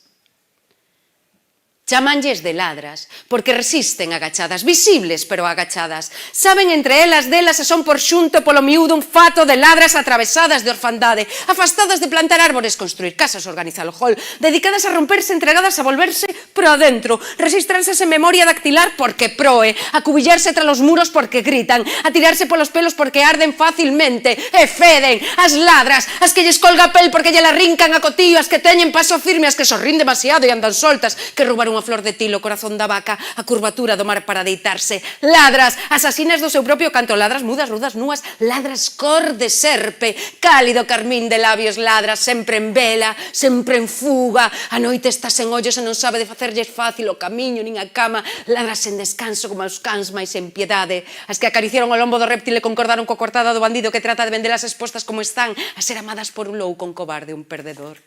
Chamanlles de ladras, porque resisten agachadas, visibles pero agachadas. Saben entre elas delas e son por xunto polo miúdo un fato de ladras atravesadas de orfandade, afastadas de plantar árbores, construir casas, organizar o hall, dedicadas a romperse, entregadas a volverse pro adentro, registrarse en memoria dactilar porque proe, a cubillarse tras los muros porque gritan, a tirarse polos pelos porque arden facilmente e feden, as ladras, as que lles colga a pel porque lle la rincan a cotío, as que teñen paso firme, as que sorrín demasiado e andan soltas, que roubaron unha flor de tilo, o corazón da vaca, a curvatura do mar para deitarse. Ladras, asasinas do seu propio canto, ladras mudas, rudas, núas, ladras cor de serpe, cálido carmín de labios, ladras sempre en vela, sempre en fuga, a noite está sen ollos e non sabe de facerlles fácil o camiño nin a cama, ladras sen descanso como os cans máis en piedade, as que acariciaron o lombo do reptil e concordaron coa cortada do bandido que trata de vendelas expostas como están, a ser amadas por un louco, un cobarde, un perdedor.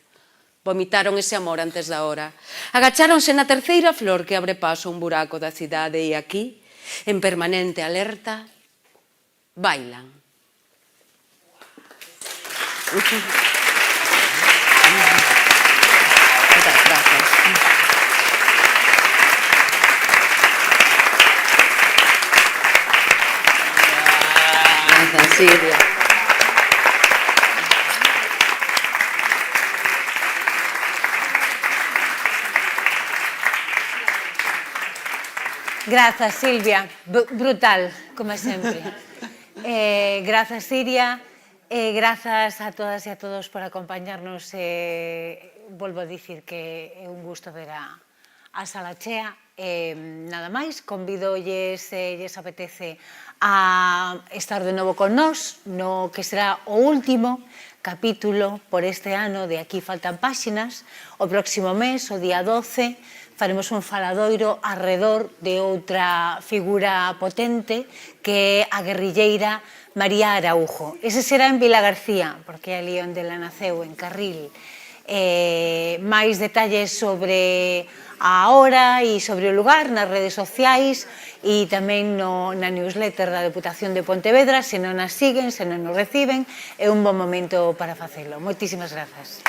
Vomitaron ese amor antes da hora. Agacháronse na terceira flor que abre paso a un buraco da cidade e aquí, en permanente alerta, bailan. Muchas gracias. Gracias, Silvia. Grazas, Silvia. Brutal, como sempre. Grazas, Siria. Grazas a todas e a todos por acompañarnos. Volvo a dicir que é un gusto ver a sala chea. Nada máis, convidolles, se lles apetece, a estar de novo con nós no que será o último capítulo por este ano de Aquí faltan páxinas. O próximo mes, o día 12, faremos un faladoiro arredor de outra figura potente que é a guerrilleira María Araújo. Ese será en Vila García, porque é ali onde ela naceu, en Carril. Máis detalles sobre a hora e sobre o lugar nas redes sociais e tamén na newsletter da Deputación de Pontevedra. Se non as siguen, se non nos reciben, é un bon momento para facelo. Moitísimas grazas.